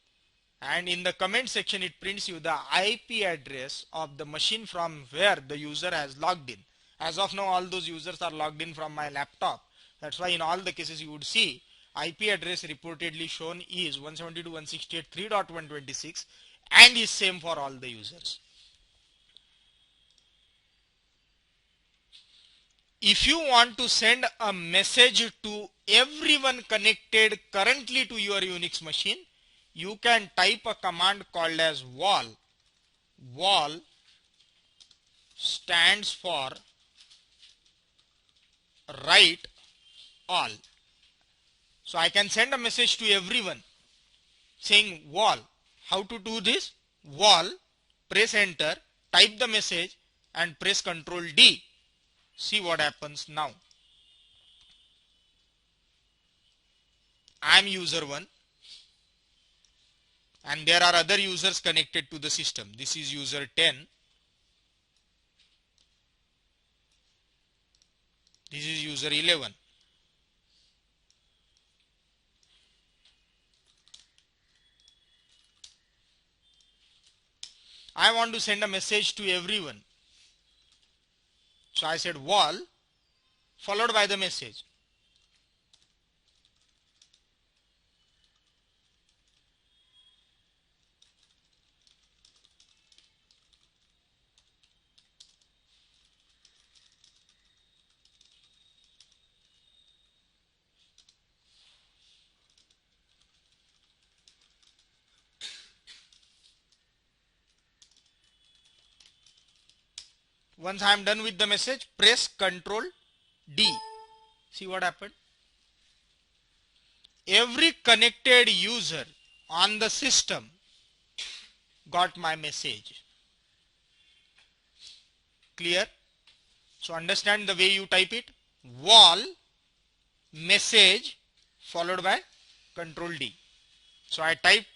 and in the comment section it prints you the IP address of the machine from where the user has logged in. As of now, all those users are logged in from my laptop. That's why in all the cases you would see IP address reportedly shown is 172.168.3.126 and is same for all the users. If you want to send a message to everyone connected currently to your Unix machine, you can type a command called as wall. Wall stands for write all. So I can send a message to everyone saying wall. How to do this? Wall, press enter, type the message and press Ctrl D. See what happens now. I am user 1 and there are other users connected to the system. This is user 10. This is user 11. I want to send a message to everyone. So I said wall followed by the message. Once I am done with the message, press Ctrl D. See what happened? Every connected user on the system got my message. Clear? So understand the way you type it. Wall message followed by Ctrl D. So I typed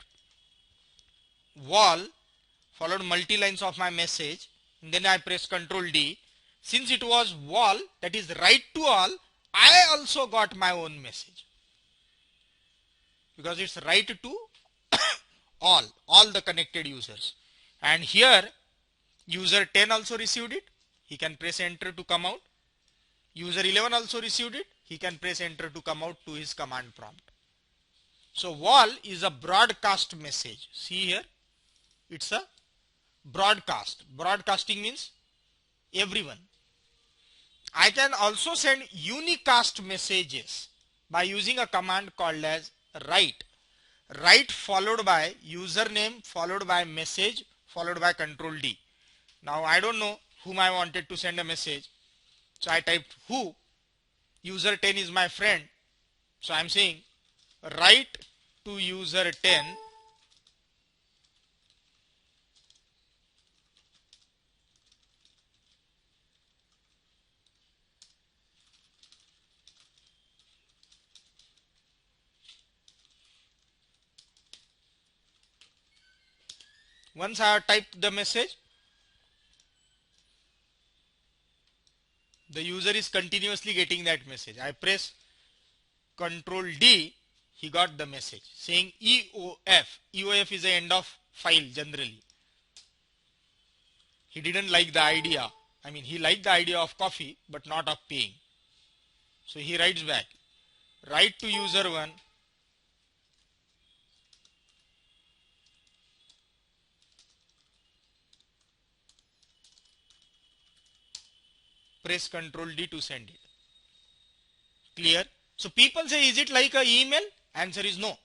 wall followed multi lines of my message, and then I press Ctrl D. Since it was wall, that is write to all, I also got my own message because it's write to all the connected users. And here user 10 also received it. He can press enter to come out. User 11 also received it. He can press enter to come out to his command prompt. So wall is a broadcast message. See here, it's a broadcast. Broadcasting means everyone. I can also send unicast messages by using a command called as write. Write followed by username followed by message followed by Ctrl D. Now I don't know whom I wanted to send a message. So I typed who, user 10 is my friend. So I'm saying write to user 10 once I have typed the message, the user is continuously getting that message. I press Control D, he got the message saying EOF. EOF is the end of file generally. He didn't like the idea. I mean, he liked the idea of coffee, but not of paying. So he writes back, write to user 1, press Control D to send it. Clear? So people say, is it like an email? Answer is no.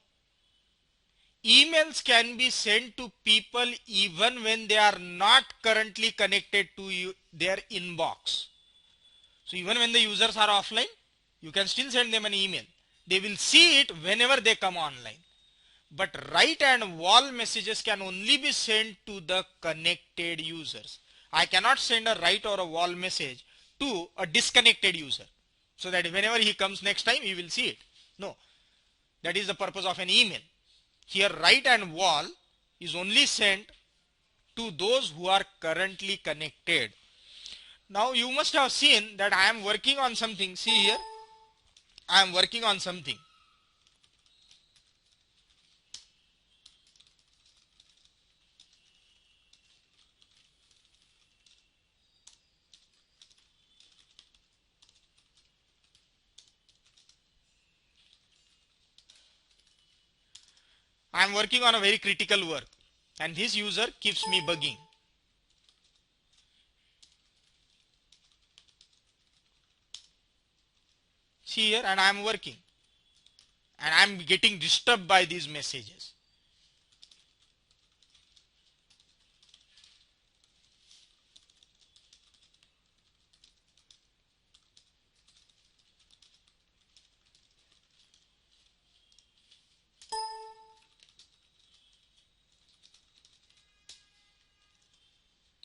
Emails can be sent to people even when they are not currently connected to their inbox. So even when the users are offline, you can still send them an email. They will see it whenever they come online. But write and wall messages can only be sent to the connected users. I cannot send a write or a wall message to a disconnected user, so that whenever he comes next time, he will see it. No, that is the purpose of an email. Here write and wall is only sent to those who are currently connected. Now you must have seen that I am working on something. See here, I am working on something. I am working on a very critical work, and this user keeps me bugging. See here, and I am working, and I am getting disturbed by these messages.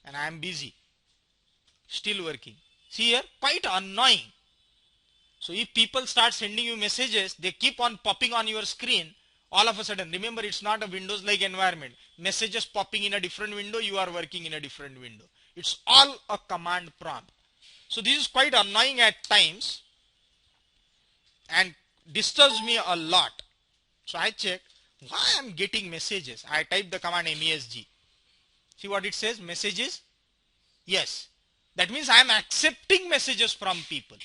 And I am busy, still working. See here, quite annoying. So if people start sending you messages, they keep on popping on your screen all of a sudden. Remember, it's not a Windows like environment. Messages popping in a different window, you are working in a different window. It's all a command prompt. So this is quite annoying at times and disturbs me a lot. So I check why I'm getting messages. I type the command MESG. See what it says? Messages? Yes. That means I am accepting messages from people.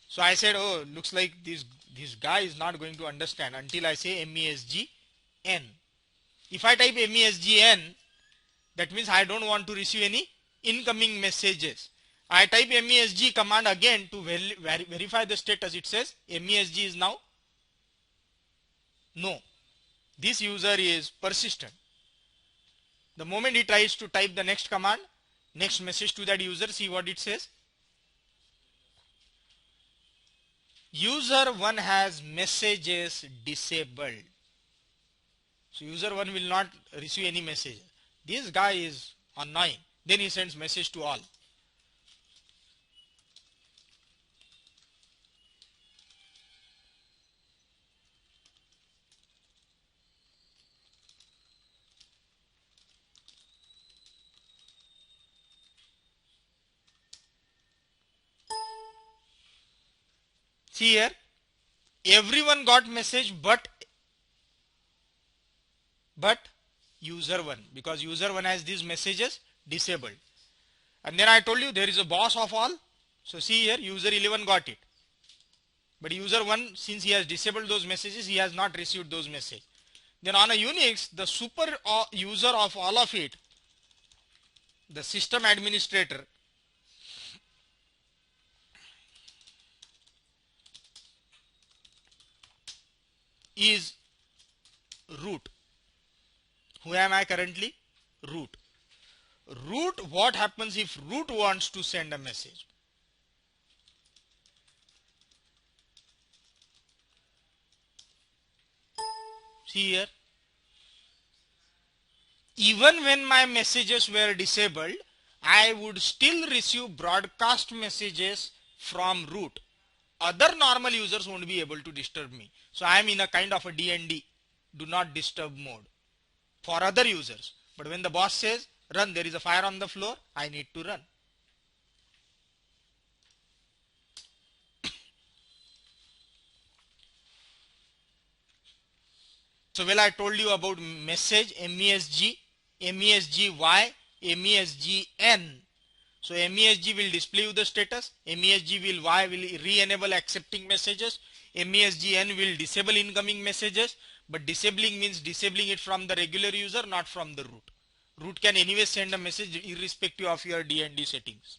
So I said, oh, looks like this guy is not going to understand until I say MESG N. If I type MESG N, that means I don't want to receive any incoming messages. I type MESG command again to verify the status. It says MESG is now no. This user is persistent. The moment he tries to type the next command, next message to that user, see what it says. User 1 has messages disabled. So user 1 will not receive any message. This guy is annoying. Then he sends message to all. See here, everyone got message but user 1, because user 1 has these messages disabled. And then I told you there is a boss of all. So see here, user 11 got it. But user 1, since he has disabled those messages, he has not received those messages. Then on a Unix, the super user of all of it, the system administrator, is root. Who am I currently? Root. Root, what happens if root wants to send a message? See here. Even when my messages were disabled, I would still receive broadcast messages from root. Other normal users won't be able to disturb me. So I am in a kind of a DND, do not disturb mode for other users. But when the boss says, run, there is a fire on the floor, I need to run. So well, I told you about message, MESG, MESGY, MESGN. So MESG will display you the status, MESGY will re-enable accepting messages, MESGN will disable incoming messages, but disabling means disabling it from the regular user, not from the root. Root can anyway send a message irrespective of your DND settings.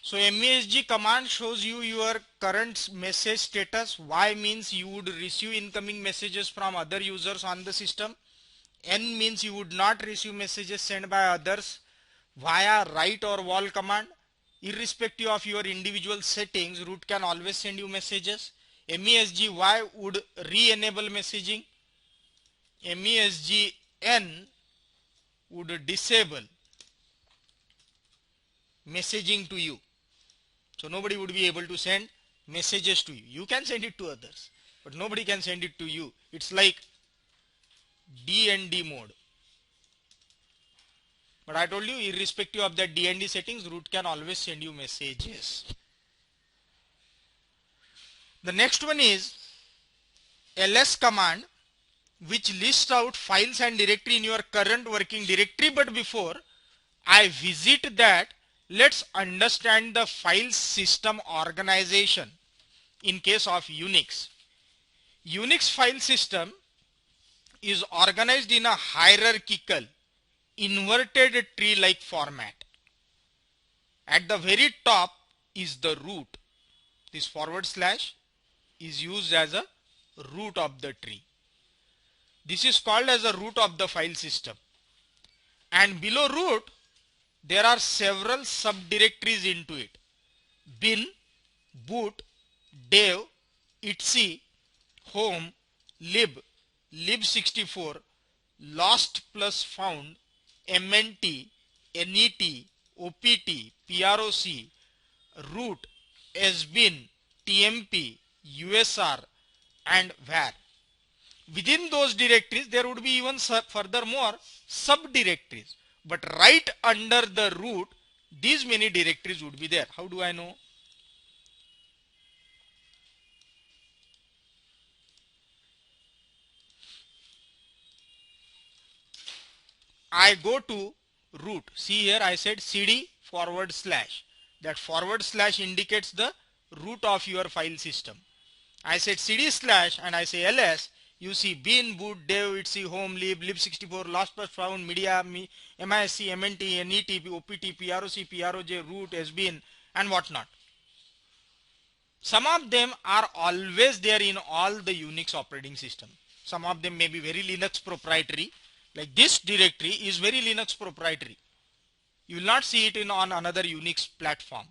So MESG command shows you your current message status. Y means you would receive incoming messages from other users on the system. N means you would not receive messages sent by others via write or wall command. Irrespective of your individual settings, root can always send you messages. MESGY would re-enable messaging. MESGN would disable messaging to you. So nobody would be able to send messages to you. You can send it to others, but nobody can send it to you. It's like DND mode. But I told you, irrespective of that DND settings, root can always send you messages. The next one is ls command, which lists out files and directory in your current working directory. But before I visit that, let's understand the file system organization in case of Unix. Unix file system is organized in a hierarchical inverted tree like format. At the very top is the root. This forward slash is used as a root of the tree. This is called as a root of the file system. And below root, there are several subdirectories into it. Bin, boot, dev, etc, home, lib, lib64, lost plus found, mnt, net, opt, proc, root, sbin, tmp, usr, and var. Within those directories, there would be even furthermore subdirectories. But right under the root, these many directories would be there. How do I know? I go to root. See here, I said cd forward slash. That forward slash indicates the root of your file system. I said cd slash and I say ls. You see bin, boot, dev, etc, home, lib, lib64, lost plus found, media, misc, mnt, net, opt, proc, proj, root, sbin, and whatnot. Some of them are always there in all the Unix operating system. Some of them may be very Linux proprietary. Like this directory is very Linux proprietary. You will not see it on another Unix platform.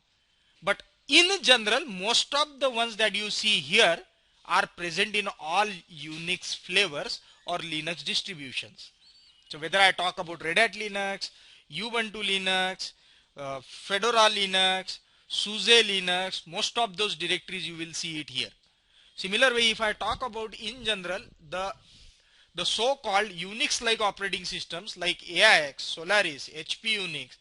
But in general, most of the ones that you see here are present in all Unix flavors or Linux distributions. So whether I talk about Red Hat Linux, Ubuntu Linux, Fedora Linux, SUSE Linux, most of those directories you will see it here. Similar way, if I talk about in general, the so-called Unix-like operating systems like AIX, Solaris, HP Unix,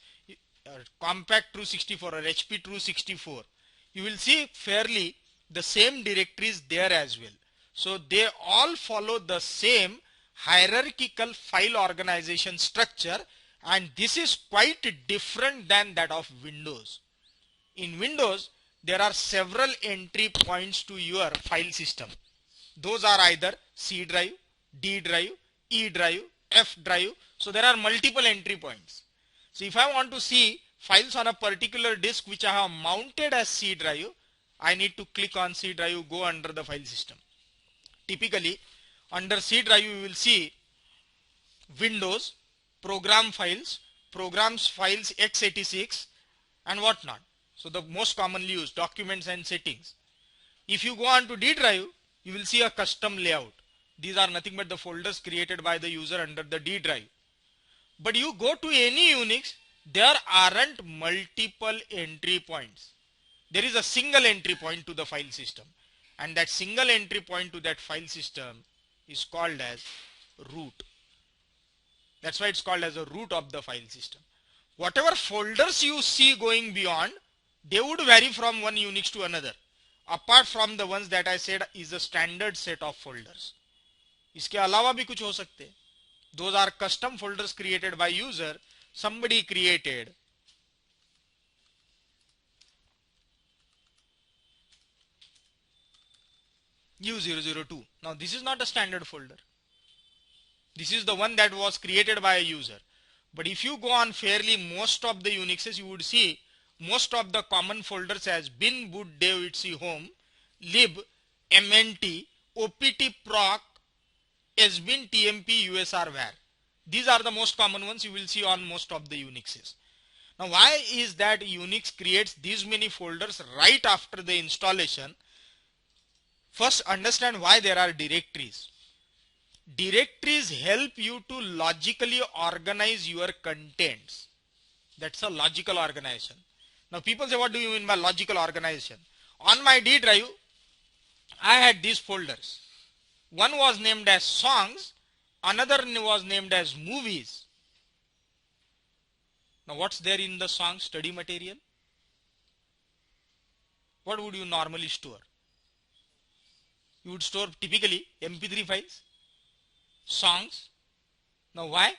Compact True 64 or HP True 64, you will see fairly the same directories there as well. So they all follow the same hierarchical file organization structure, and this is quite different than that of Windows. In Windows, there are several entry points to your file system. Those are either C drive, D drive, E drive, F drive. So there are multiple entry points. So if I want to see files on a particular disk which I have mounted as C drive, I need to click on C drive, go under the file system. Typically, under C drive you will see Windows, program files, programs files x86 and whatnot. So the most commonly used documents and settings. If you go on to D drive, you will see a custom layout. These are nothing but the folders created by the user under the D drive. But you go to any Unix, there aren't multiple entry points. There is a single entry point to the file system, and that single entry point to that file system is called as root. That's why it's called as a root of the file system. Whatever folders you see going beyond, they would vary from one Unix to another, apart from the ones that I said is a standard set of folders. इसके अलावा भी कुछ हो सकते हैं. Those are custom folders created by user. Somebody created U002. Now this is not a standard folder. This is the one that was created by a user. But if you go on fairly most of the Unixes, you would see most of the common folders as bin, boot, dev, etc, home, lib, mnt, opt, proc, sbin, tmp, usr, var. These are the most common ones you will see on most of the Unixes. Now why is that Unix creates these many folders right after the installation? First, understand why there are directories. Directories help you to logically organize your contents. That's a logical organization. Now people say, what do you mean by logical organization? On my D drive, I had these folders. One was named as songs, another was named as movies. Now what's there in the song? Study material. What would you normally store? You would store typically MP3 files, songs. Now why?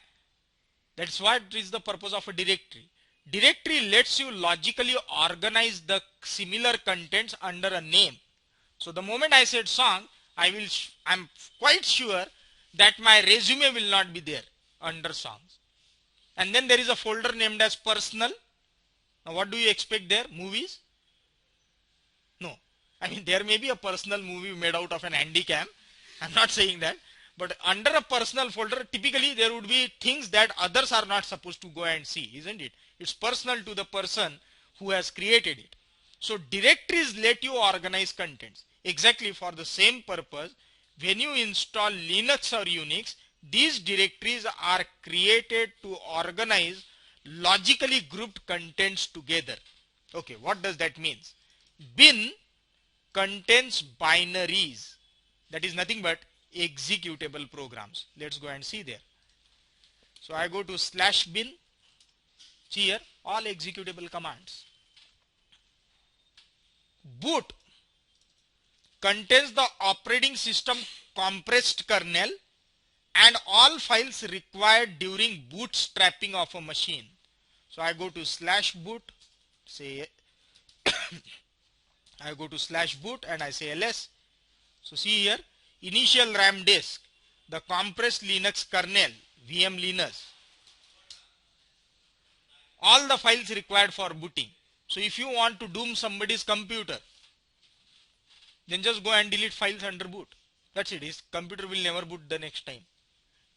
That's what is the purpose of a directory. Directory lets you logically organize the similar contents under a name. So the moment I said song, I'm quite sure that my resume will not be there under songs. And then there is a folder named as personal. Now what do you expect there? Movies? No. I mean, there may be a personal movie made out of an handycam. I'm not saying that. But under a personal folder, typically there would be things that others are not supposed to go and see, isn't it? It's personal to the person who has created it. So directories let you organize contents. Exactly for the same purpose, when you install Linux or Unix, these directories are created to organize logically grouped contents together. Okay, what does that mean? Bin contains binaries. That is nothing but executable programs. Let's go and see there. So I go to /bin. See here, all executable commands. Boot contains the operating system compressed kernel and all files required during bootstrapping of a machine. So I go to /boot, say I go to /boot and I say ls. So see here, initial RAM disk, the compressed Linux kernel, VM Linux, all the files required for booting. So if you want to doom somebody's computer, then just go and delete files under boot. That's it. His computer will never boot the next time.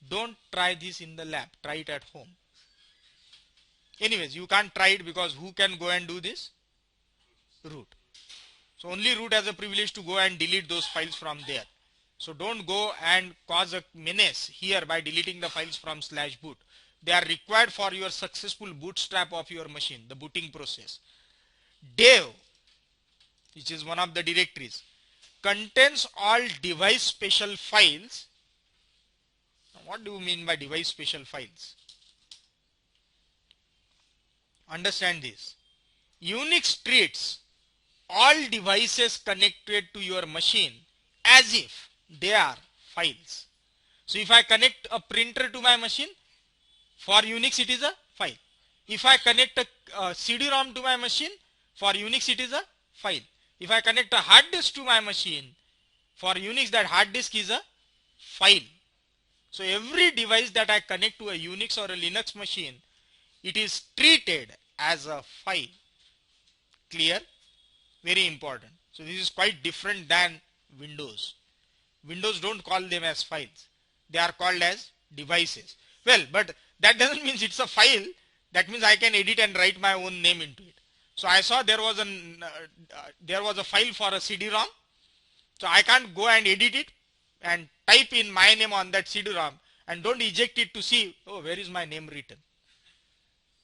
Don't try this in the lab. Try it at home. Anyways, you can't try it because who can go and do this? Root. So only root has a privilege to go and delete those files from there. So don't go and cause a menace here by deleting the files from /boot. They are required for your successful bootstrap of your machine, the booting process. Dev, which is one of the directories, contains all device special files. Now, what do you mean by device special files? Understand this. Unix treats all devices connected to your machine as if they are files. So if I connect a printer to my machine, for Unix it is a file. If I connect a CD-ROM to my machine, for Unix it is a file. If I connect a hard disk to my machine, for Unix that hard disk is a file. So every device that I connect to a Unix or a Linux machine, it is treated as a file. Clear? Very important. So this is quite different than Windows. Windows don't call them as files. They are called as devices. Well, but that doesn't mean it's a file. That means I can edit and write my own name into it. So I saw there was a file for a CD-ROM. So I can't go and edit it and type in my name on that CD-ROM and don't eject it to see, oh, where is my name written.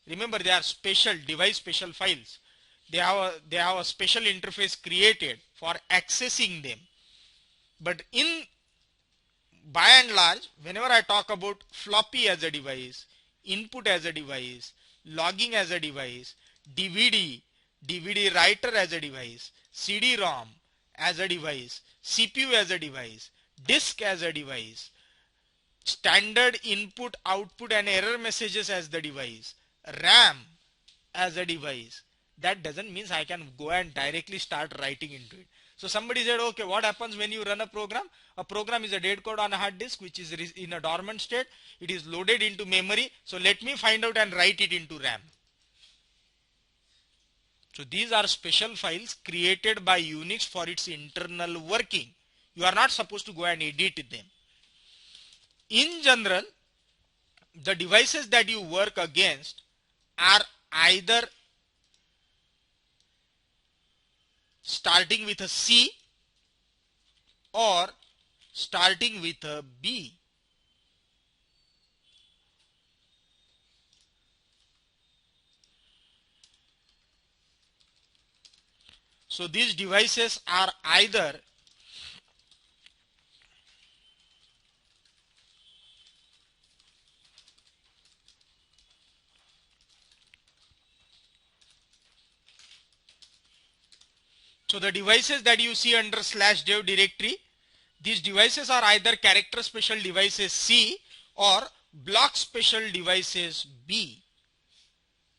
Remember, they are special device special files. They have a special interface created for accessing them. But by and large, whenever I talk about floppy as a device, input as a device, logging as a device, DVD writer as a device, CD-ROM as a device, CPU as a device, disk as a device, standard input, output and error messages as the device, RAM as a device, that doesn't mean I can go and directly start writing into it. So somebody said, okay, what happens when you run a program? A program is a dead code on a hard disk which is in a dormant state. It is loaded into memory. So let me find out and write it into RAM. So these are special files created by Unix for its internal working. You are not supposed to go and edit them. In general, the devices that you work against are either starting with a C or starting with a B. So these devices are either so the devices that you see under /dev directory, these devices are either character special devices C or block special devices B.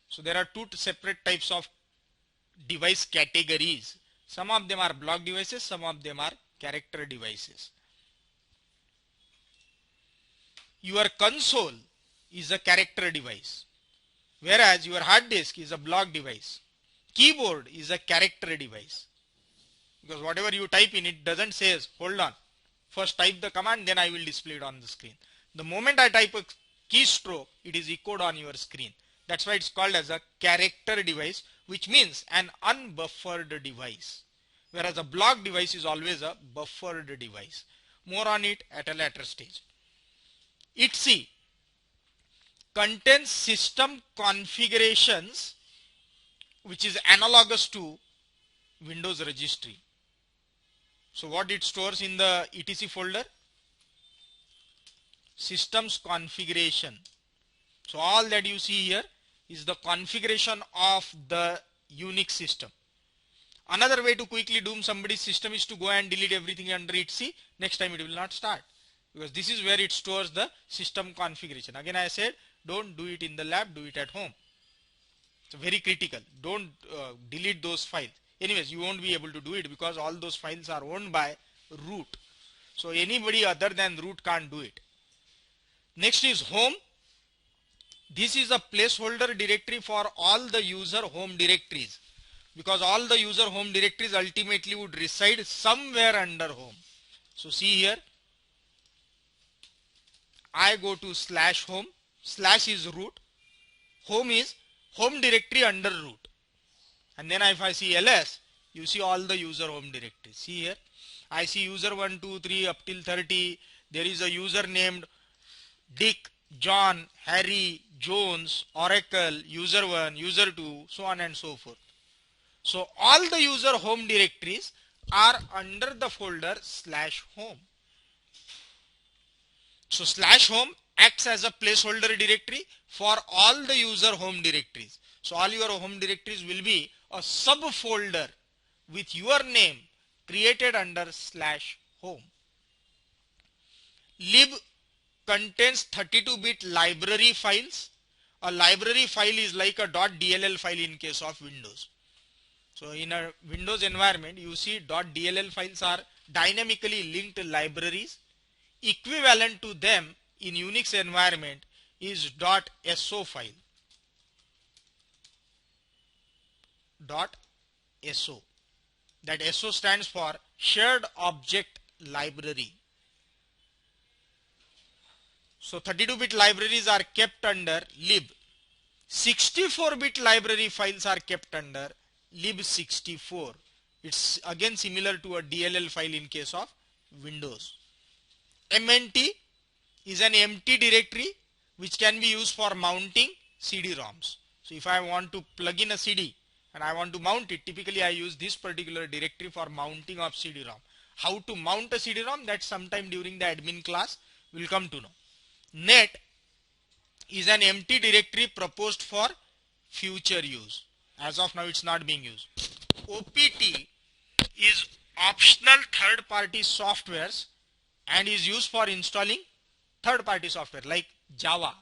So there are two separate types of device categories. Some of them are block devices, some of them are character devices. Your console is a character device, whereas your hard disk is a block device. Keyboard is a character device, because whatever you type in, it doesn't say, hold on, first type the command, then I will display it on the screen. The moment I type a keystroke, it is echoed on your screen. That's why it's called as a character device, which means an unbuffered device, whereas a block device is always a buffered device. More on it at a later stage. ITSE contains system configurations which is analogous to Windows registry. So what it stores in the etc folder? Systems configuration. So all that you see here is the configuration of the Unix system. Another way to quickly doom somebody's system is to go and delete everything under ITSE. Next time it will not start, because this is where it stores the system configuration. Again I said, don't do it in the lab, do it at home. It's very critical. Don't delete those files. Anyways, you won't be able to do it because all those files are owned by root. So anybody other than root can't do it. Next is home. This is a placeholder directory for all the user home directories, because all the user home directories ultimately would reside somewhere under home. So see here, I go to slash home, slash is root, home is home directory under root. And then if I see ls, you see all the user home directories. See here, I see user 1, 2, 3 up till 30. There is a user named Dick, John, Harry, Jones, Oracle, user 1, user 2, so on and so forth. So all the user home directories are under the folder slash home. So slash home acts as a placeholder directory for all the user home directories. So all your home directories will be a subfolder with your name created under slash home. Lib contains 32-bit library files. A library file is like a .dll file in case of Windows. So in a Windows environment, you see .dll files are dynamically linked libraries. Equivalent to them in Unix environment is .so file. .so. That SO stands for Shared Object Library. So 32-bit libraries are kept under lib. 64-bit library files are kept under lib64. It's again similar to a DLL file in case of Windows. MNT is an empty directory which can be used for mounting CD-ROMs. So if I want to plug in a CD and I want to mount it, typically I use this particular directory for mounting of CD-ROM. How to mount a CD-ROM, that sometime during the admin class we'll come to know. Net is an empty directory proposed for future use. As of now it's not being used. OPT is optional third-party softwares and is used for installing third-party software like Java.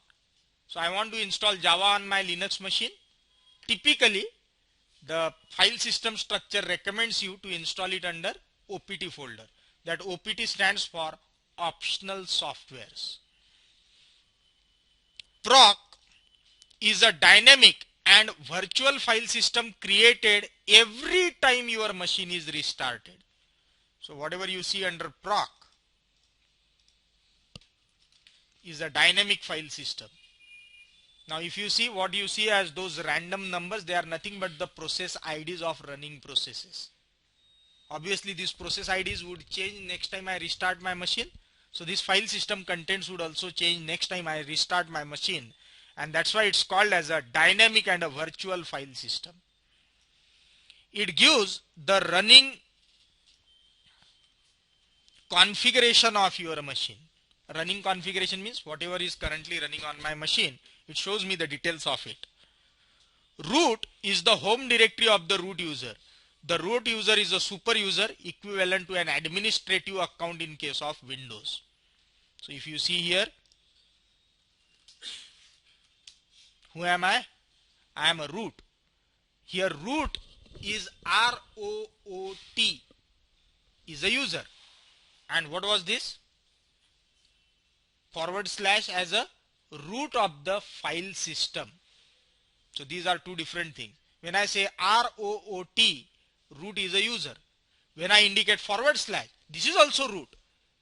So I want to install Java on my Linux machine. Typically the file system structure recommends you to install it under OPT folder. That OPT stands for optional softwares. Proc is a dynamic and virtual file system created every time your machine is restarted. So whatever you see under proc is a dynamic file system. Now if you see, what you see as those random numbers, they are nothing but the process IDs of running processes. Obviously these process IDs would change next time I restart my machine. So this file system contents would also change next time I restart my machine. And that's why it's called as a dynamic and a virtual file system. It gives the running configuration of your machine. Running configuration means whatever is currently running on my machine, it shows me the details of it. Root is the home directory of the root user. The root user is a super user equivalent to an administrative account in case of Windows. So if you see here, who am I? I am a root. Here root is ROOT, is a user. And what was this? / as a root of the file system. So these are two different things. When I say ROOT, root is a user. When I indicate /, this is also root,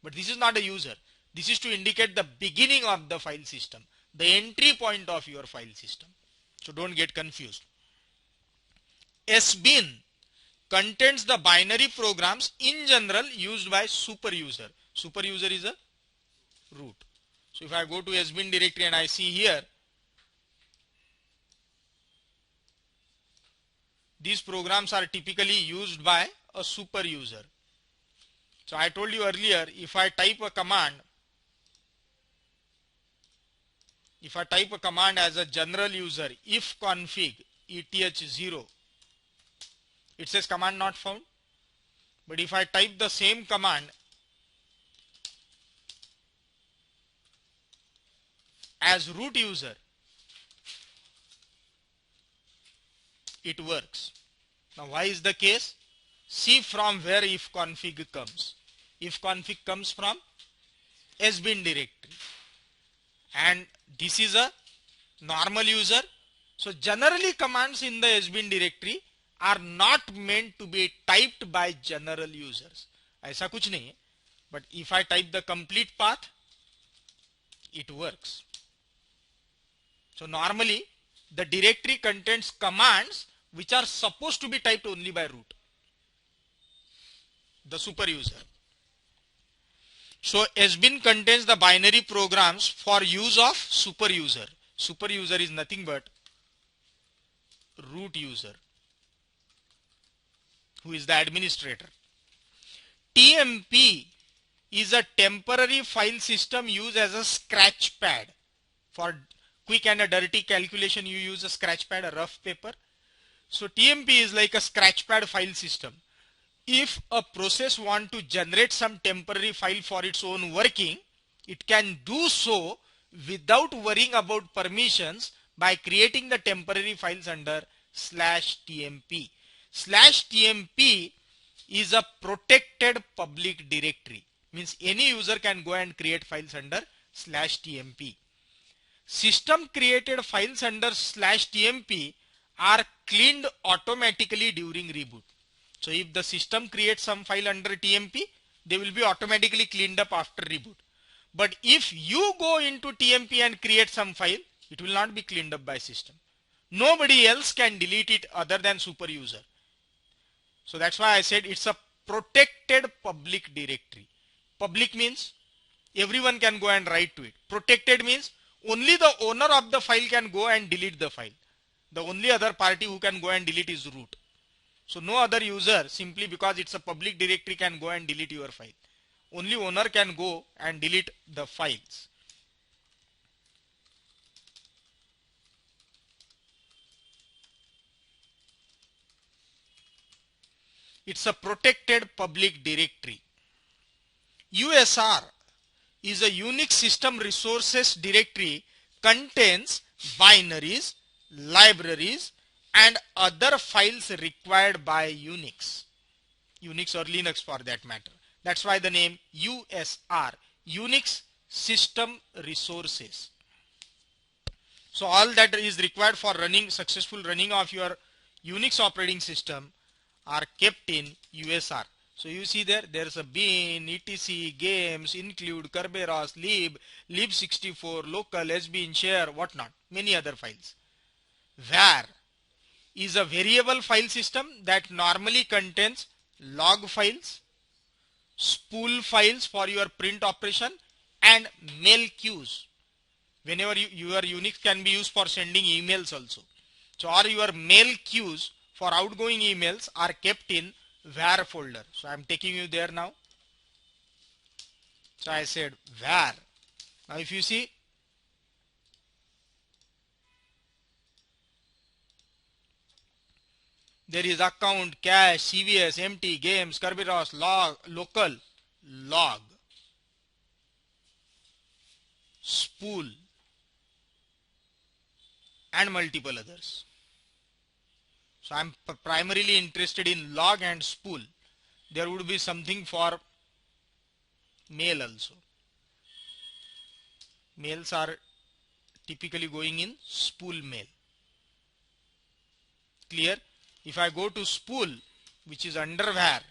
but this is not a user. This is to indicate the beginning of the file system, the entry point of your file system. So don't get confused. SBIN contains the binary programs in general used by super user. Super user is a root. So if I go to SBIN directory and I see here, these programs are typically used by a super user. So I told you earlier, if I type a command as a general user, if config eth0, it says command not found. But if I type the same command as root user, it works. Now why is the case? See from where if config comes. If config comes from SBIN directory, and this is a normal user. So generally commands in the SBIN directory are not meant to be typed by general users. ऐसा कुछ नहीं है. But if I type the complete path, it works. So normally the directory contains commands which are supposed to be typed only by root, the super user. So SBIN contains the binary programs for use of super user. Super user is nothing but root user, who is the administrator. TMP is a temporary file system used as a scratch pad. For quick and a dirty calculation, you use a scratch pad, a rough paper. So TMP is like a scratch pad file system. If a process want to generate some temporary file for its own working, it can do so without worrying about permissions by creating the temporary files under /tmp. /tmp is a protected public directory. Means any user can go and create files under /tmp. System created files under /tmp are cleaned automatically during reboot. So if the system creates some file under TMP, they will be automatically cleaned up after reboot. But if you go into TMP and create some file, it will not be cleaned up by system. Nobody else can delete it other than super user. So that's why I said it's a protected public directory. Public means everyone can go and write to it. Protected means only the owner of the file can go and delete the file. The only other party who can go and delete is root. So no other user, simply because it's a public directory, can go and delete your file. Only owner can go and delete the files. It's a protected public directory. USR is a Unix system resources directory, contains binaries, libraries, and other files required by Unix or Linux for that matter. That's why the name USR, Unix System Resources. So all that is required for successful running of your Unix operating system are kept in USR. So you see there's a bin, etc, games, include, Kerberos, lib, lib64, local, sbin, share, whatnot, many other files. Var is a variable file system that normally contains log files, spool files for your print operation, and mail queues. Whenever your Unix can be used for sending emails also. So all your mail queues for outgoing emails are kept in var folder. So I am taking you there now. So I said var. Now if you see, there is account, cache, CVS, empty, games, Kerberos, log, local, log, spool, and multiple others. So I'm primarily interested in log and spool. There would be something for mail also. Mails are typically going in spool mail. Clear? If I go to spool, which is under var,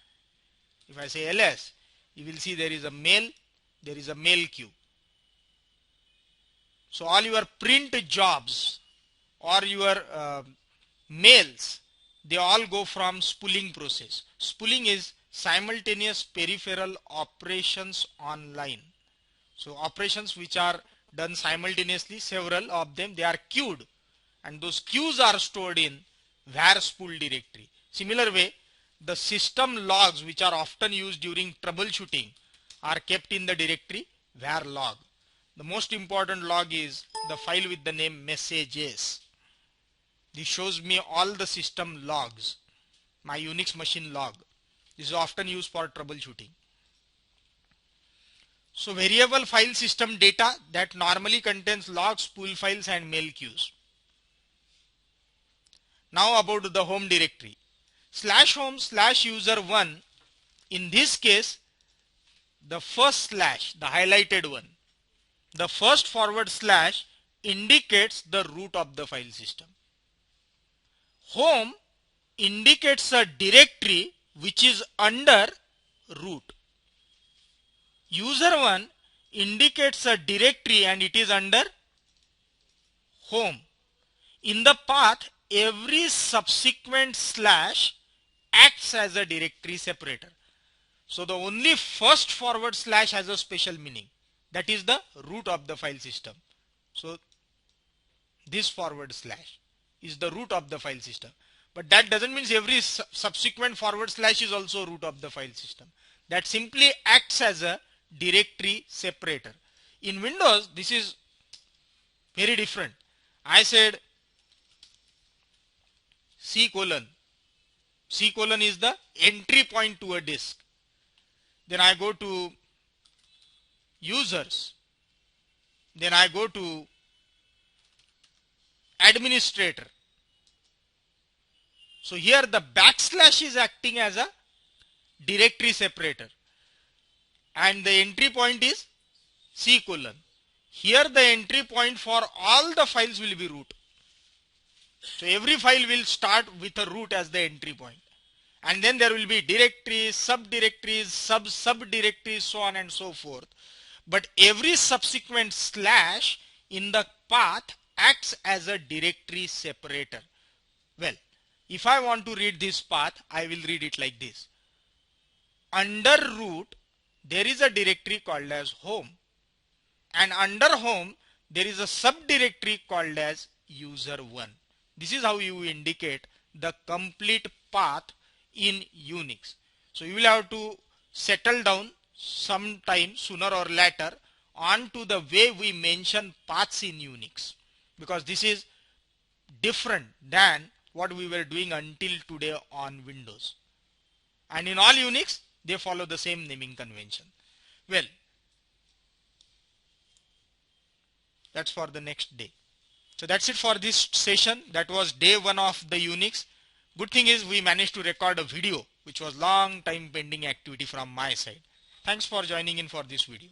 if I say ls, you will see there is a mail, there is a mail queue. So all your print jobs or your mails, they all go from spooling process. Spooling is simultaneous peripheral operations online. So operations which are done simultaneously, several of them, they are queued, and those queues are stored in var spool directory. Similar way, the system logs which are often used during troubleshooting are kept in the directory var log. The most important log is the file with the name messages. This shows me all the system logs, my Unix machine log. This is often used for troubleshooting. So variable file system data that normally contains logs, spool files, and mail queues. Now about the home directory. /home/user1, in this case, the first slash, the highlighted one, the first forward slash indicates the root of the file system. Home indicates a directory which is under root. user1 indicates a directory and it is under home. In the path, every subsequent slash acts as a directory separator. So the only first forward slash has a special meaning. That is the root of the file system. So this forward slash is the root of the file system. But that doesn't mean every subsequent forward slash is also root of the file system. That simply acts as a directory separator. In Windows, this is very different. I said C colon. C colon is the entry point to a disk. Then I go to users. Then I go to administrator. So here the backslash is acting as a directory separator. And the entry point is C colon. Here the entry point for all the files will be root. So every file will start with a root as the entry point. And then there will be directories, subdirectories, subdirectories, so on and so forth. But every subsequent slash in the path acts as a directory separator. Well, if I want to read this path, I will read it like this. Under root, there is a directory called as home. And under home, there is a subdirectory called as user1. This is how you indicate the complete path in Unix. So you will have to settle down sometime sooner or later onto the way we mention paths in Unix, because this is different than what we were doing until today on Windows. And in all Unix, they follow the same naming convention. Well, that's for the next day. So that's it for this session. That was day 1 of the Unix. Good thing is we managed to record a video, which was long time pending activity from my side. Thanks for joining in for this video.